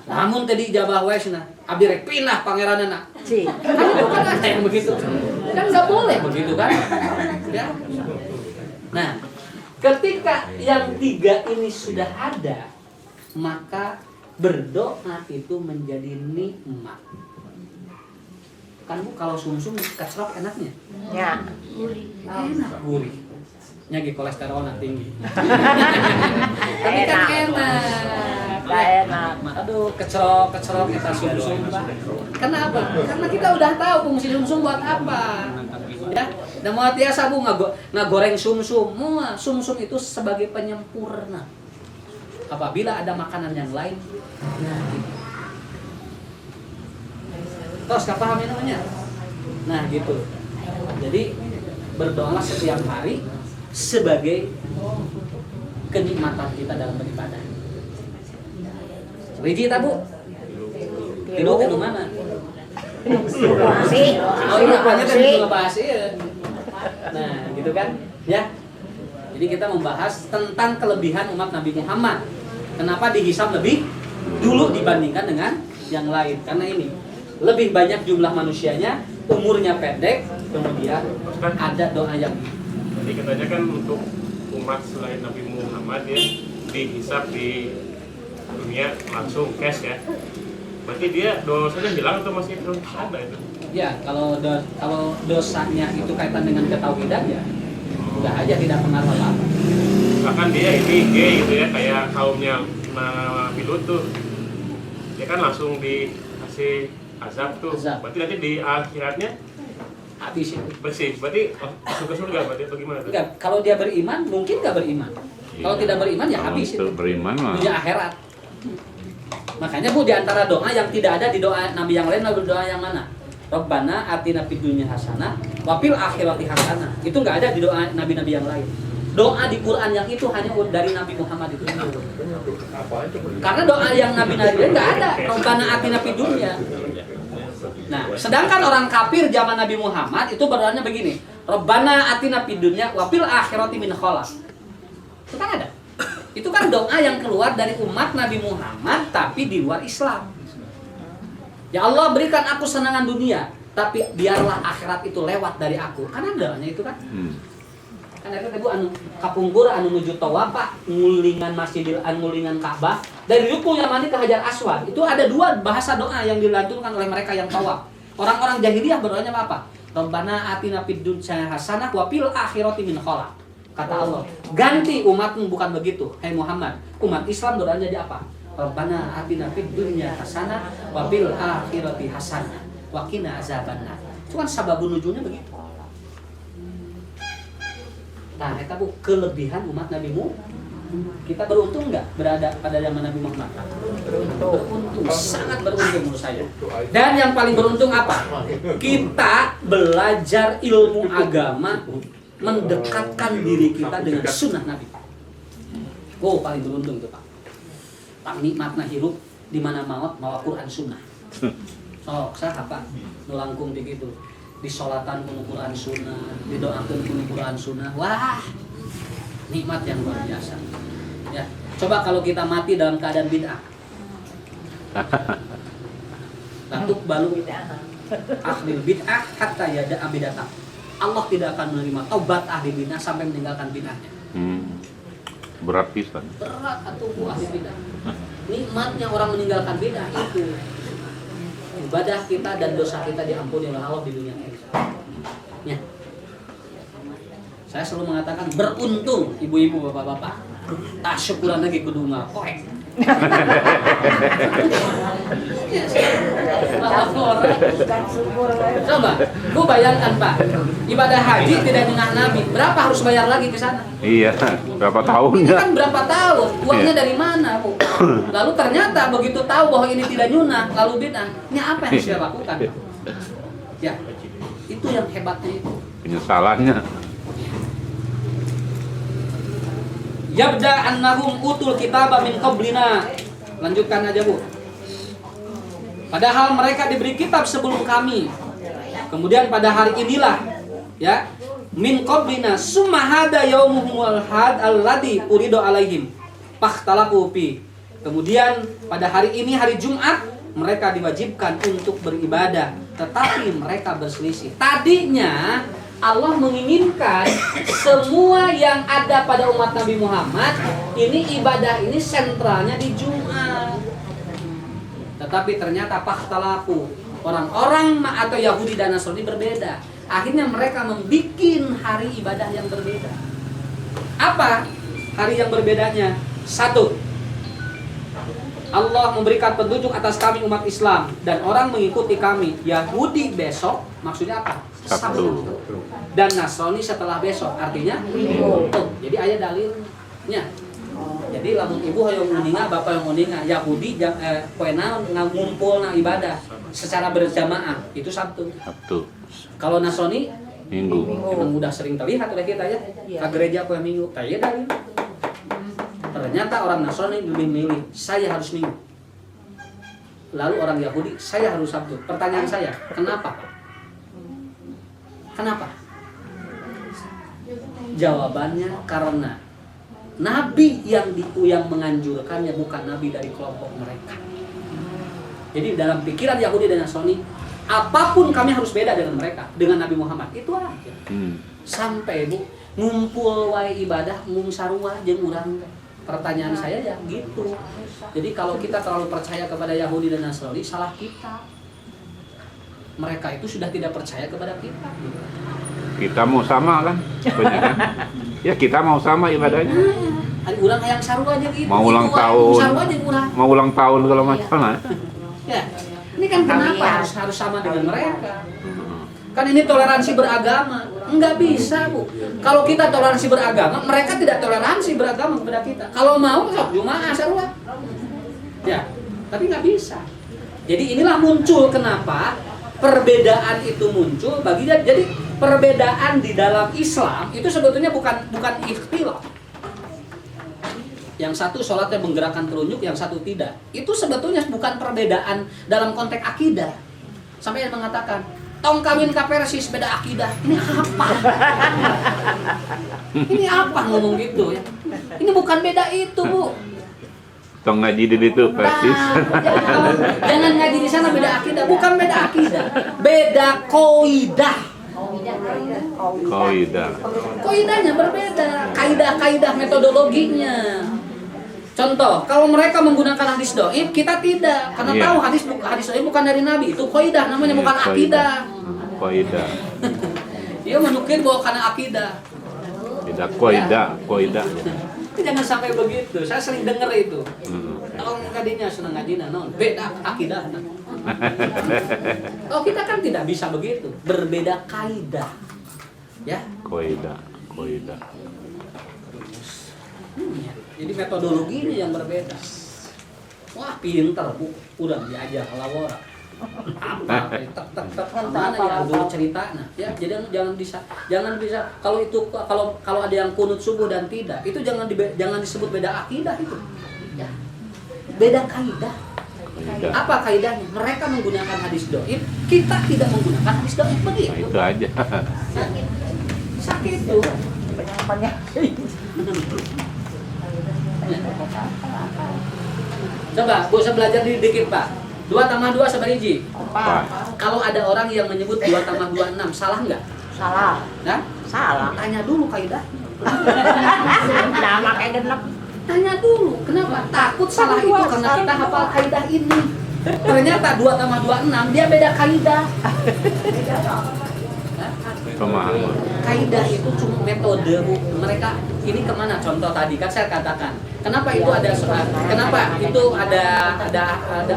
Namun tadi dijabah wae cenah. Abdi rek pindah pangeranana. Kan itu kan ada yang begitu. Kan enggak boleh begitu kan? Ya. Nah, ketika yang 3 ini sudah ada, maka berdoa itu menjadi nikmat. Kan Bu kalau sumsum kecrok enaknya. Ya. Enak gurih. Nya ge kolesterolna tinggi. Tapi kan enak. Enak. Aduh, kecrok kita sumsum. Kenapa? Karena kita udah tahu fungsi sumsum buat apa. Ya, dan mau biasa Bu ngagoreng sumsum. Sumsum itu sebagai penyempurna. Apabila ada makanan yang lain, nah gitu. Terus gak paham namanya? Nah gitu. Jadi berdoalah setiap hari sebagai kenikmatan kita dalam beribadah. Riji tak Bu? Tidur ke mana? Masih. Oh iya, apanya tadi ngebahas iya. Nah gitu kan? Ya. Jadi kita membahas tentang kelebihan umat Nabi Muhammad. Kenapa dihisab lebih dulu dibandingkan dengan yang lain? Karena ini lebih banyak jumlah manusianya, umurnya pendek, kemudian ada doa yang. Jadi katanya kan untuk umat selain Nabi Muhammad ya dihisab di dunia langsung cash ya. Berarti dia dosanya hilang atau masih terus ada itu? Ya, kalau dosanya itu kaitan dengan ketauhidan ya, udah aja tidak pengaruh apa-apa. Bahkan dia ini gay gitu ya, kayak kaumnya Nabi Lut tuh. Dia kan langsung dikasih azab tuh. Azab. Berarti nanti di akhiratnya Habis itu. bersih. Berarti masuk ke surga berarti atau gimana tuh? Enggak, kalau dia beriman mungkin nggak beriman. Kalau tidak beriman ya Kalau habis itu. untuk beriman mah Dunia akhirat. Makanya Bu, di antara doa yang tidak ada di doa Nabi yang lain, Nabi doa yang mana? Rabbana atina fid dunya hasanah wa fil akhirati hasanah. Itu nggak ada di doa nabi-nabi yang lain. Doa di Quran yang itu hanya dari Nabi Muhammad itu. Karena doa yang nabi-nabi lain nggak ada. Rabbana atina fid dunya. Nah, sedangkan orang kafir zaman Nabi Muhammad itu berdoanya begini, Rabbana atina fid dunya wa fil akhirati min khalaq. Itu kan ada. Itu kan doa yang keluar dari umat Nabi Muhammad tapi di luar Islam. Ya Allah, berikan aku senangan dunia, tapi biarlah akhirat itu lewat dari aku. Kan ada doanya itu kan? Kan ada ibu anu kapungkur anu nuju tawafa ngulingan Masjidil ngulingan Ka'bah dari Rukun Yamani ke Hajar Aswad. Itu ada dua bahasa doa yang dilantunkan oleh mereka yang tawaf. Orang-orang jahiliyah berdoanya apa? Rabbana atina fid dunya hasanah wa fil akhirati min khalaq. Kata Allah, ganti umatmu bukan begitu. Hai Muhammad, umat Islam berdoanya jadi apa? Rabbana atina fid dunya hasanah wa fil akhirati hasanah wa qina azabannar. Itu kan sababun nuzulnya begitu. Nah, eta Bu kelebihan umat Nabi Muhammad. Kita beruntung enggak berada pada zaman Nabi Muhammad? Beruntung, sangat beruntung menurut saya. Dan yang paling beruntung apa? Kita belajar ilmu agama, mendekatkan diri kita dengan sunnah Nabi. Oh, paling beruntung itu Pak. Pak nikmatna hirup di mana maut mawa Quran sunnah. Oh, saha Pak nulangkung begitu. Di sholatan kuno Quran sunnah, didoakan kuno Quran sunnah. Wah, nikmat yang luar biasa. Ya, coba kalau kita mati dalam keadaan bid'ah. Latuk balu ahlil bid'ah hatta yada'a bid'ah. Allah tidak akan menerima taubat ahli bid'ah sampai meninggalkan bid'ahnya. berat pisan. Berat atuh ahli bid'ah. Nikmatnya orang meninggalkan bid'ah itu ibadah kita dan dosa kita diampuni oleh Allah di dunia akhirat. Ya. Saya selalu mengatakan beruntung ibu-ibu bapak-bapak. Tak syukuran lagi kudu ngakoek. Coba, lu bayangkan Pak, ibadah haji tidak nyunah Nabi, berapa harus bayar lagi ke sana? Iya, berapa tahun Ini ya? kan berapa tahun, uangnya dari mana Bu? Lalu ternyata begitu tahu bahwa ini tidak nyunah, lalu bid'ah, ini apa yang harus dia lakukan? Ya, itu yang hebatnya itu. Penyesalannya. Yabda annahum utul kitaba min qablina. Lanjutkan aja Bu. Padahal mereka diberi kitab sebelum kami. Kemudian pada hari inilah ya min qablina summa hada yaumuhumul had alladzi uridu alaihim fakhtalafu fi. Kemudian pada hari ini hari Jumat mereka diwajibkan untuk beribadah, tetapi mereka berselisih. Tadinya Allah menginginkan semua yang ada pada umat Nabi Muhammad ini ibadah ini sentralnya di Jumat. Tetapi ternyata fakhtalafu, orang-orang atau Yahudi dan Nasrani berbeda. Akhirnya mereka membuat hari ibadah yang berbeda. Apa hari yang berbedanya? Satu, Allah memberikan petunjuk atas kami umat Islam dan orang mengikuti kami. Yahudi besok maksudnya apa? Sabtu. Dan Nasrani setelah besok, artinya Minggu. Jadi ayat dalilnya. Jadi lamun ibu hoyong uninga, bapak yang uninga, Yahudi poena ngumpul na ibadah secara berjamaah itu Sabtu. Sabtu. Kalau Nasrani Minggu. memang udah sering terlihat oleh kita ya ke gereja poe Minggu. Kayak dalil. Ternyata orang Nasrani lebih milih saya harus Minggu. Lalu orang Yahudi saya harus Sabtu. Pertanyaan saya, kenapa? Kenapa? Jawabannya karena nabi yang menganjurkannya bukan nabi dari kelompok mereka. Jadi dalam pikiran Yahudi dan Nasrani, apapun kami harus beda dengan mereka, dengan Nabi Muhammad. Itu aja. Sampai Bu ngumpul wae ibadah mung sarua jeung urang. Pertanyaan saya ya gitu. Jadi kalau kita terlalu percaya kepada Yahudi dan Nasrani, salah kita. Mereka itu sudah tidak percaya kepada kita. Kita mau sama kan? Sebenarnya. Ya kita mau sama ibadahnya. Ada urang yang sarua aja gitu. Mau ulang gitu, tahun. Sarua aja urang. Mau ulang tahun kalau macam lah. Ya. Ini kan kenapa harus sama dengan mereka? Kan ini toleransi beragama. Enggak bisa, Bu. Kalau kita toleransi beragama, mereka tidak toleransi beragama kepada kita. Kalau mau, sok Jumaah sarua. Ya, tapi nggak bisa. Jadi inilah muncul kenapa perbedaan itu muncul bagi dia. Jadi perbedaan di dalam Islam itu sebetulnya bukan ikhtilaf. Yang satu sholatnya menggerakkan telunjuk, yang satu tidak. Itu sebetulnya bukan perbedaan dalam konteks akidah. Sampai yang mengatakan tong kawin ka Persis beda akidah. Ini apa? Ini apa ngomong gitu ya? Ini bukan beda itu, Bu. Tong ngaji di situ Persis. Jangan ngaji di sana beda akidah, bukan beda akidah. Beda kaidah. Kaidah. Kaidahnya berbeda, kaidah-kaidah metodologinya. Contoh, kalau mereka menggunakan hadis dhaif, kita tidak, karena tahu hadis dhaif bukan dari Nabi, itu kaidah namanya, bukan akidah. Kaidah. Dia menukil bahwa karena akidah. Tidak kaidah. Jangan sampai begitu. Saya sering dengar itu. Tahu kadinya senang ngajina non, beda akidah. Oh, kita kan tidak bisa begitu, berbeda kaidah. Ya. Kaidah. Jadi metodologinya yang berbeda. Wah, pinter, Bu. Udah diajar lawara. Apa? Tak mana ya dulu ceritanya. Ya, jadi jangan bisa kalau ada yang kunut subuh dan tidak, itu jangan disebut beda akidah itu. Ya. Beda kaidah. Apa kaidahnya? Mereka menggunakan hadis dhaif, kita tidak menggunakan hadis dhaif begitu. Nah, itu aja. Sakit tuh. Banyak. Coba, Bu, saya belajar dikit, Pak. 2 tambah 2 sabaraha? 4. Kalau ada orang yang menyebut 2 tambah 2 6, salah nggak? Salah. Nah, Salah. tanya dulu kaidah. Nama kayak genep. Tanya dulu, kenapa? Takut salah itu karena kita hafal kaidah ini. Ternyata 2 tambah 2 6, dia beda kaidah. Pemahaman. Kaidah itu cuma metode, Bu. Mereka ini kemana? Contoh tadi kan saya katakan, kenapa itu ada kenapa itu ada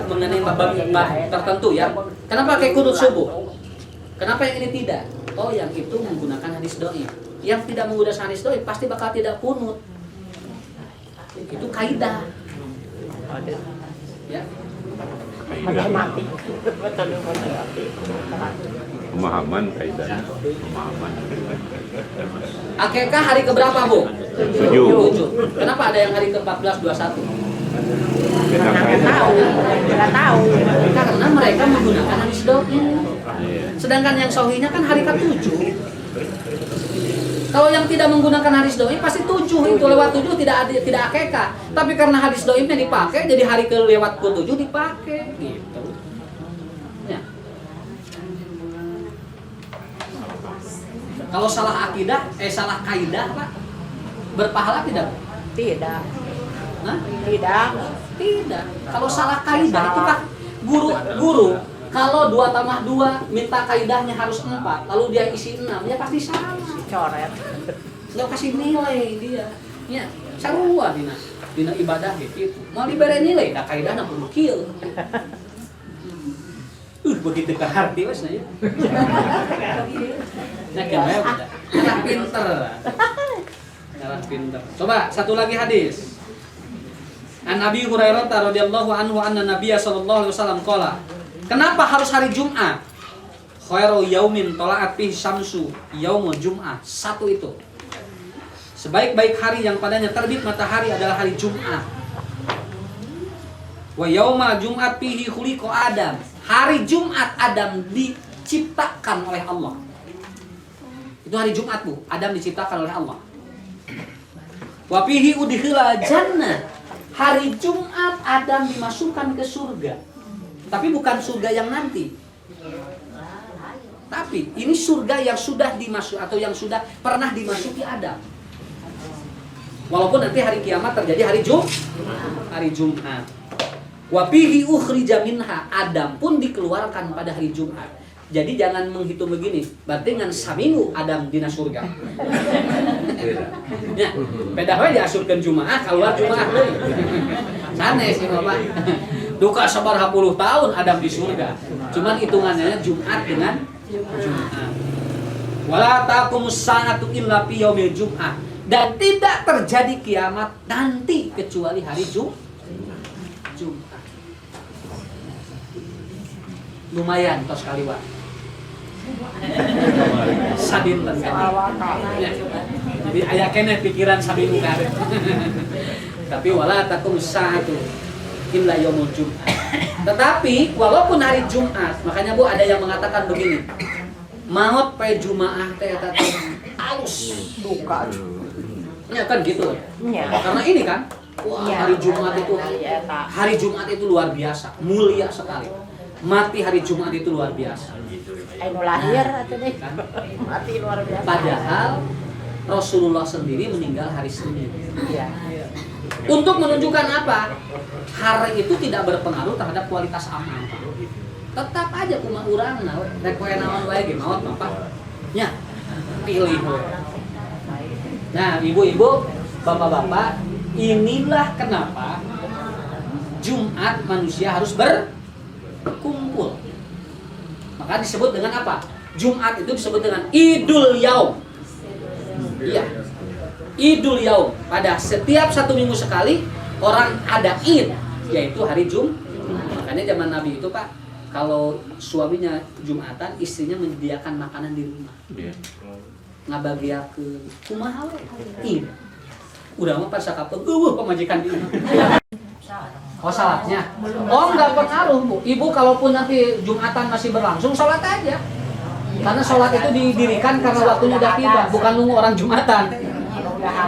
mengenai bab tertentu ya? Kenapa kayak kunut subuh? Kenapa yang ini tidak? Oh, yang itu menggunakan hadis dhaif. Yang tidak menggunakan hadis dhaif pasti bakal tidak kunut. Itu kaidah. Ya. Matematik. Pemahaman kaidahnya. Pemahaman. Akekah hari keberapa, Bu? 7. Kenapa ada yang hari ke-14 21? Beda kaidah. Nggak tahu. Karena mereka menggunakan hadis dhaif. Iya. Sedangkan yang sahihnya kan hari ke-7. Kalau yang tidak menggunakan hadis dhaif pasti 7 itu lewat 7 tidak akekah. Tapi karena hadis dhaifnya dipakai, jadi hari ke lewat ke-7 dipakai gitu. Ya. Kalau salah akidah, salah kaidah, Pak, berpahala tidak? Tidak. Hah? Tidak. Tidak. Kalau salah kaidah itu kan guru kalau 2 tambah 2 minta kaidahnya harus 4, lalu dia isi 6, ya pasti salah. Coret. Nggak kasih nilai dia. Ya, sarua dina ibadah gitu. Mau diberi nilai, da kaidahna kudu kieu. Begitu ke hati wes na ya. Nah, kemana? Ngarah pinter. Ngarah pinter. Coba satu lagi hadis. An Abi Hurairah radhiyallahu anhu anna Nabiy sallallahu alaihi wasallam qala, kenapa harus hari Jumat? Khairu yaumin tala'at fihi syamsu yaumul Jum'ah. Satu itu. Sebaik-baik hari yang padanya terbit matahari adalah hari Jumat. Wa yauma Jum'at fihi khuliqa Adam. Hari Jumat Adam diciptakan oleh Allah. Itu hari Jumat, Bu. Adam diciptakan oleh Allah. Wa fihi udkhila jannah. Hari Jumat Adam dimasukkan ke surga. Tapi bukan surga yang nanti. Tapi ini surga yang sudah dimasuk atau yang sudah pernah dimasuki Adam. Walaupun nanti hari kiamat terjadi hari Jumat. Wa fihi ukhrija minha. Adam pun dikeluarkan pada hari Jumat. Jadi jangan menghitung begini, berarti ngan saminggu Adam dina surga. Ya, beda wae diasupkeun Jumaah, keluar Jumaah deui. Sanes sih Bapak. Duka sabaraha puluh tahun Adam di surga. Cuman hitungannya Jumat dengan Jumat. Wala taqumus saatu illa fi yaumil Jum'ah. Dan tidak terjadi kiamat nanti kecuali hari Jumat. Lumayan tos kaliwat. Sadin lah ya. Jadi aya keneh pikiran sabinu karet. Tapi wala takum saatu illa yaumul Jum'ah. Tetapi walaupun hari Jumat, makanya Bu ada yang mengatakan begini. Maut pe Jumaah teh eta teh alus duka. Ya kan gitu. Ya. Karena ini kan wah, hari Jumat itu luar biasa, mulia sekali. Mati hari Jumat itu luar biasa. Anu lahir atuh deh. Mati luar biasa. Padahal Rasulullah sendiri meninggal hari Senin. Iya. Untuk menunjukkan apa? Hari itu tidak berpengaruh terhadap kualitas amal. Tetap aja kumaha urangna we, rek poe naon wae ge maot Bapak. Nya, pilih we. Nah, ibu-ibu, bapak-bapak, inilah kenapa Jumat manusia harus berkumpul. Maka disebut dengan apa? Jumat itu disebut dengan Idul Yaum. Iya. Idul Yaum. Pada setiap 1 minggu sekali orang ada Id, yaitu hari Jumat. Makanya zaman Nabi itu Pak, kalau suaminya Jumatan, istrinya menyediakan makanan di rumah. Ngabagiakeun kumaha we Id. Udah mah pas sakapeung pemajikan di rumah. Oh salatnya? Oh nggak pengaruh Bu. Ibu kalaupun nanti Jumatan masih berlangsung, sholat aja. Karena sholat itu didirikan karena waktunya udah tiba, bukan nunggu orang Jumatan.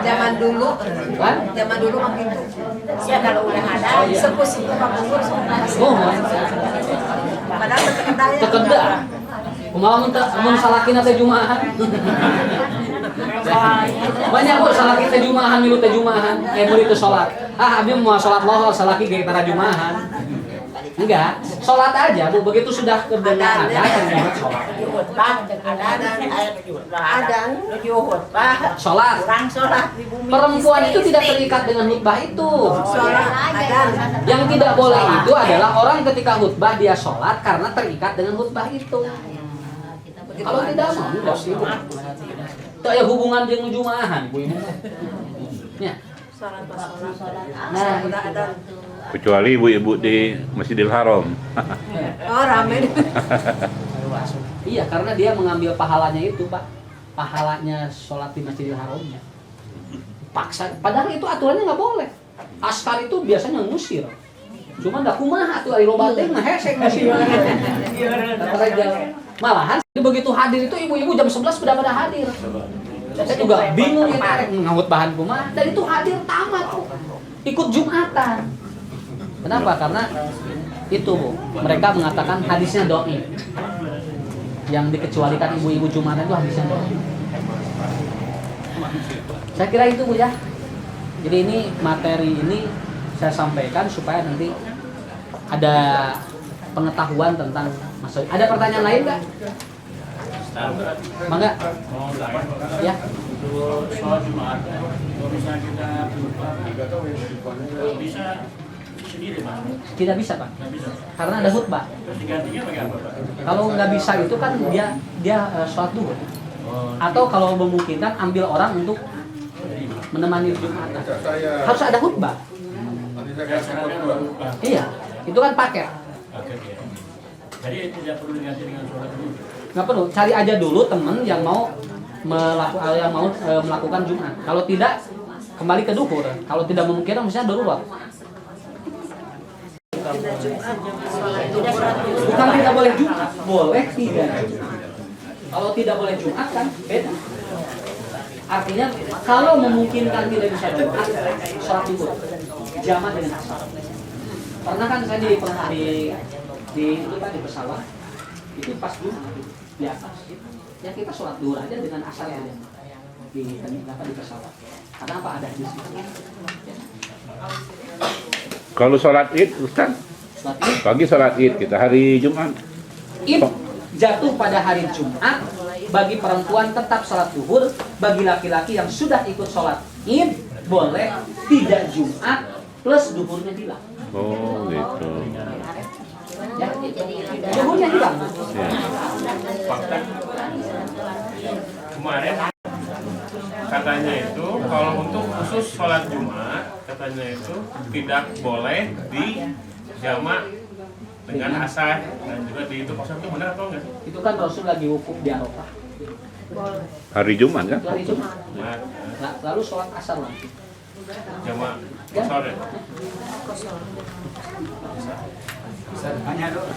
Zaman dulu, Kan? zaman dulu mah gitu. Ya kalau udah ada, sepuh Pak Bungkur Oh, padahal terkendali. tekeda. Kumaha mun salakin teh Jumaahan. Banyak Bu salakin teh Jumaahan, milu teh Jumaahan, kayak murid teh salat. Ah, abdi mau salat lohor, salaki ge tara Jumaahan. Enggak, sholat aja Bu, begitu sudah kedengar ada ternyata sholat. Sholat. Perempuan itu tidak terikat dengan khutbah itu. Yang tidak boleh itu adalah orang ketika khutbah dia sholat karena terikat dengan khutbah itu. Kalau tidak mau enggak sih Bu. Itu ada hubungan dengan Jumaahan Bu. Ya. Nah, Kecuali ibu-ibu di Masjidil Haram. Oh rame. Iya, karena dia mengambil pahalanya itu, Pak. Pahalanya sholat di Masjidil Haramnya. Paksa, padahal itu aturannya nggak boleh. Askar itu biasanya ngusir. Cuma ndak kumaha atuh ari loba teh ngehesek ngusir. Malahan begitu hadir itu ibu-ibu jam 11 sudah pada hadir. Saya juga bingung ya ngawut bahan kumaha. Dan itu hadir tamat. Ikut Jumatan. Kenapa? Karena itu Bu, mereka mengatakan hadisnya doi. Yang dikecualikan ibu-ibu Jumatan itu hadisnya doi. Saya kira itu Bu ya. Jadi ini materi ini saya sampaikan supaya nanti ada pengetahuan tentang masalah. Ada pertanyaan lain nggak? Mangga? Ya. Soal Jumat, kalau misalnya kita bisa sendiri Pak? Tidak bisa Pak. Nggak bisa. Karena ada khutbah. Terus digantinya bagaimana Pak? Kalau nggak bisa itu kan dia sholat duhur. Atau kalau memungkinkan ambil orang untuk menemani Jumatan. Harus ada khutbah. Iya, itu kan paket. Oke. Jadi tidak perlu diganti dengan sholat dulu. Nggak perlu, cari aja dulu temen yang mau melakukan Jumat. Kalau tidak, kembali ke duhur. Kalau tidak memungkinkan, misalnya darurat. Bukan tidak boleh Jumat, boleh tidak. Kalau tidak boleh Jumat kan beda. Artinya kalau memungkinkan tidak bisa Jumat, sholat duhur jamaah dengan asar. Pernah kan saya di itu kan di pesawat itu pas Jumat di atas. Ya kita sholat duhur aja dengan asar aja di pesawat. Karena apa ada di situ. Ya. Kalau sholat id, Ustaz, Sholat Id, pagi sholat id kita hari Jumat. Id jatuh pada hari Jumat. Bagi perempuan tetap sholat duhur. Bagi laki-laki yang sudah ikut sholat Id boleh tidak Jumat plus duhurnya hilang. Oh gitu. Ya, duhurnya hilang. Ya. Fakta kemarin katanya itu kalau untuk khusus sholat Jumat katanya itu tidak boleh di jamak dengan asar dan juga di itu kosong itu benar atau enggak? Itu kan Rasul lagi wukuf di Arafah. Hari Jumat kan? Hari Jumat. Nah, Nah, lalu sholat asar lagi. jamak kosong ya. Hanya dok,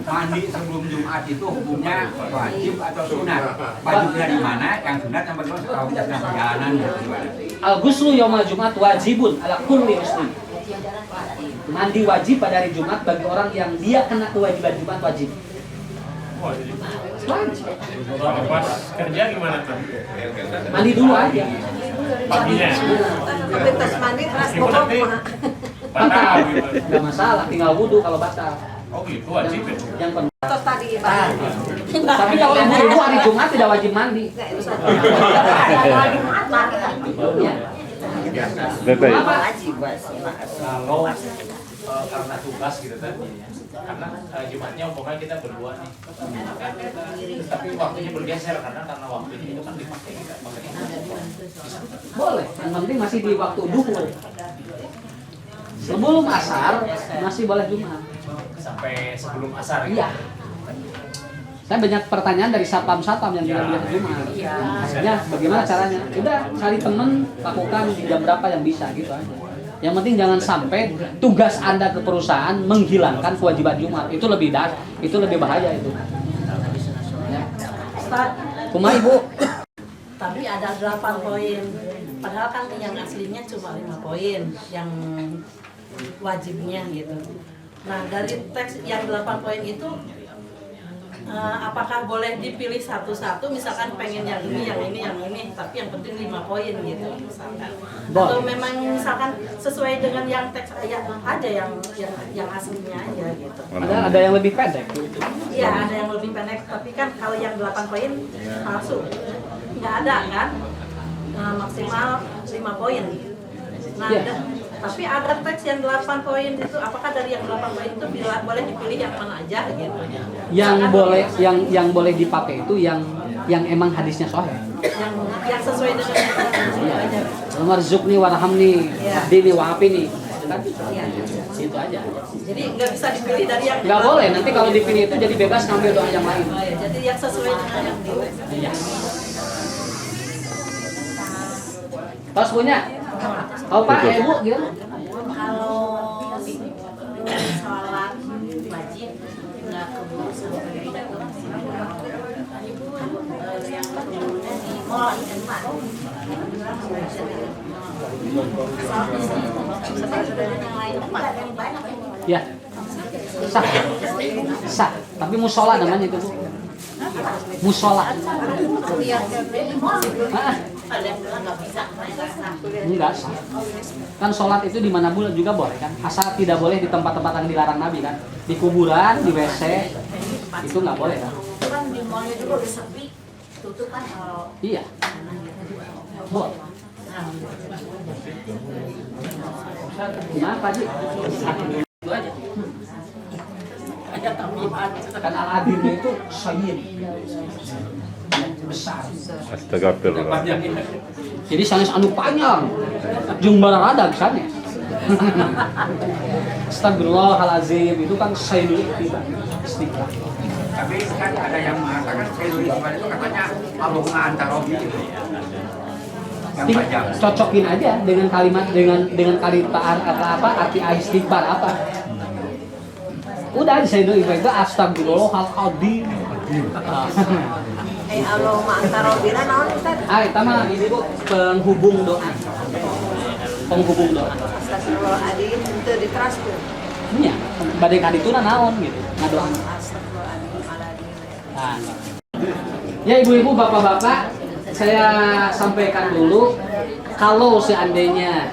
mandi sebelum Jumat itu hukumnya wajib atau sunat? Wajib dari mana? Yang sunat yang bagaimana? Kalau tidak sedang perjalanan gitu gimana? Al-ghuslu yaumal Jumat wajibun ala kulli muslim. Mandi wajib pada hari Jumat bagi orang yang dia kena kewajiban Jumat wajib. Oh, jadi Wajib. kalau pas kerja gimana tuh? Mandi dulu aja. Paginya. Tapi tes mandi terus Itu nanti batal gitu. Enggak masalah, tinggal wudhu kalau batal. Oh gitu wajib ya. Yang penting. Terus tadi Tapi kalau wudhu hari Jumat tidak wajib mandi. Ya. Betul. Kenapa? Kalau karena tugas gitu tadi ya. Karena Jumatnya umpamanya kita berdua nih. Tapi waktunya bergeser karena waktunya itu kan dipakai Boleh, yang penting masih di waktu duhur. Sebelum asar masih boleh Jumat. sampai sebelum asar. Iya. Saya banyak pertanyaan dari satpam-satpam yang bilang bilang Jumat. Maksudnya bagaimana caranya? Udah cari temen, lakukan di jam berapa yang bisa gitu aja. Yang penting jangan sampai tugas Anda ke perusahaan menghilangkan kewajiban Jumat. Itu lebih bahaya itu. Ya. Kumaha Ibu? Tapi ada 8 poin. Padahal kan yang aslinya cuma 5 poin yang wajibnya gitu. Nah, dari teks yang 8 poin itu apakah boleh dipilih satu-satu, misalkan pengen yang ini, tapi yang penting 5 poin gitu misalkan. Atau memang misalkan sesuai dengan yang teks ayat aja yang aslinya aja gitu. Ada yang lebih pendek. Iya, ada yang lebih pendek, tapi kan kalau yang 8 poin palsu. Nggak ada kan? Maksimal 5 poin. Nah, Ya. tapi ada teks yang 8 poin itu, apakah dari yang 8 poin itu boleh dipilih yang mana aja gitu? Yang boleh dipakai itu yang emang hadisnya sahih. Yang sesuai dengan yang aja. Warzuqni warhamni, dini wa'afini. Iya. Itu aja. Jadi nggak bisa dipilih dari yang Nggak boleh, nanti kalau dipilih itu jadi bebas ngambil doa yang lain. Oh, ya. Jadi yang sesuai dengan yang di Iya. Tos punya? Oh Pak, Ibu gimana? kalau sholat wajib nggak keburu sampai yang kemudian di mall itu Pak. Ya. Sah. Tapi musola namanya itu Bu. Musola. Enggak sah. Kan sholat itu di mana pun juga boleh kan. Asal tidak boleh di tempat-tempat yang dilarang Nabi kan. Di kuburan, di WC itu nggak boleh kan. Kan di mallnya juga udah sepi, tutup kan kalau Iya. Boleh. Gimana Pak Haji? Itu aja. Kan al-adilnya itu sayyid. Besar. Astagfirullah. Jadi sanes anu panjang. Jeung bararada sana. Astagfirullahalazim itu kan sayyidul istighfar. Tapi kan ada yang mengatakan Sayyidul Istighfar itu katanya Allahumma anta rabbi gitu. Yang panjang. Cocokin aja dengan kalimat dengan kalimat apa arti istighfar apa. Udah sayyidul istighfar itu astagfirullahalazim. Allahumma anta rabbina naon Ustaz? Eta mah ibu penghubung doa. Penghubung doa. Astagfirullahaladzim itu diteraskeun. Nya, badai kadituna naon gitu, ngadoan. Astagfirullahaladzim. Nah. Ya ibu-ibu, bapak-bapak, saya sampaikan dulu kalau seandainya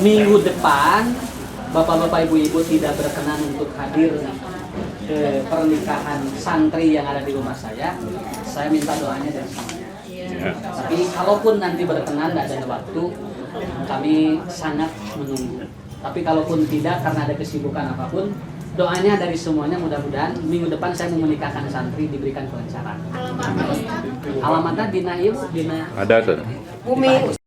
minggu depan bapak-bapak ibu-ibu tidak berkenan untuk hadir ke pernikahan santri yang ada di rumah saya minta doanya dari semuanya. Ya. Tapi kalaupun nanti berkenan tidak ada waktu, kami sangat menunggu. Tapi kalaupun tidak karena ada kesibukan apapun, doanya dari semuanya mudah-mudahan minggu depan saya mau menikahkan santri diberikan kelancaran. Alamatnya dina ibu, dina Ada tuh. Bumi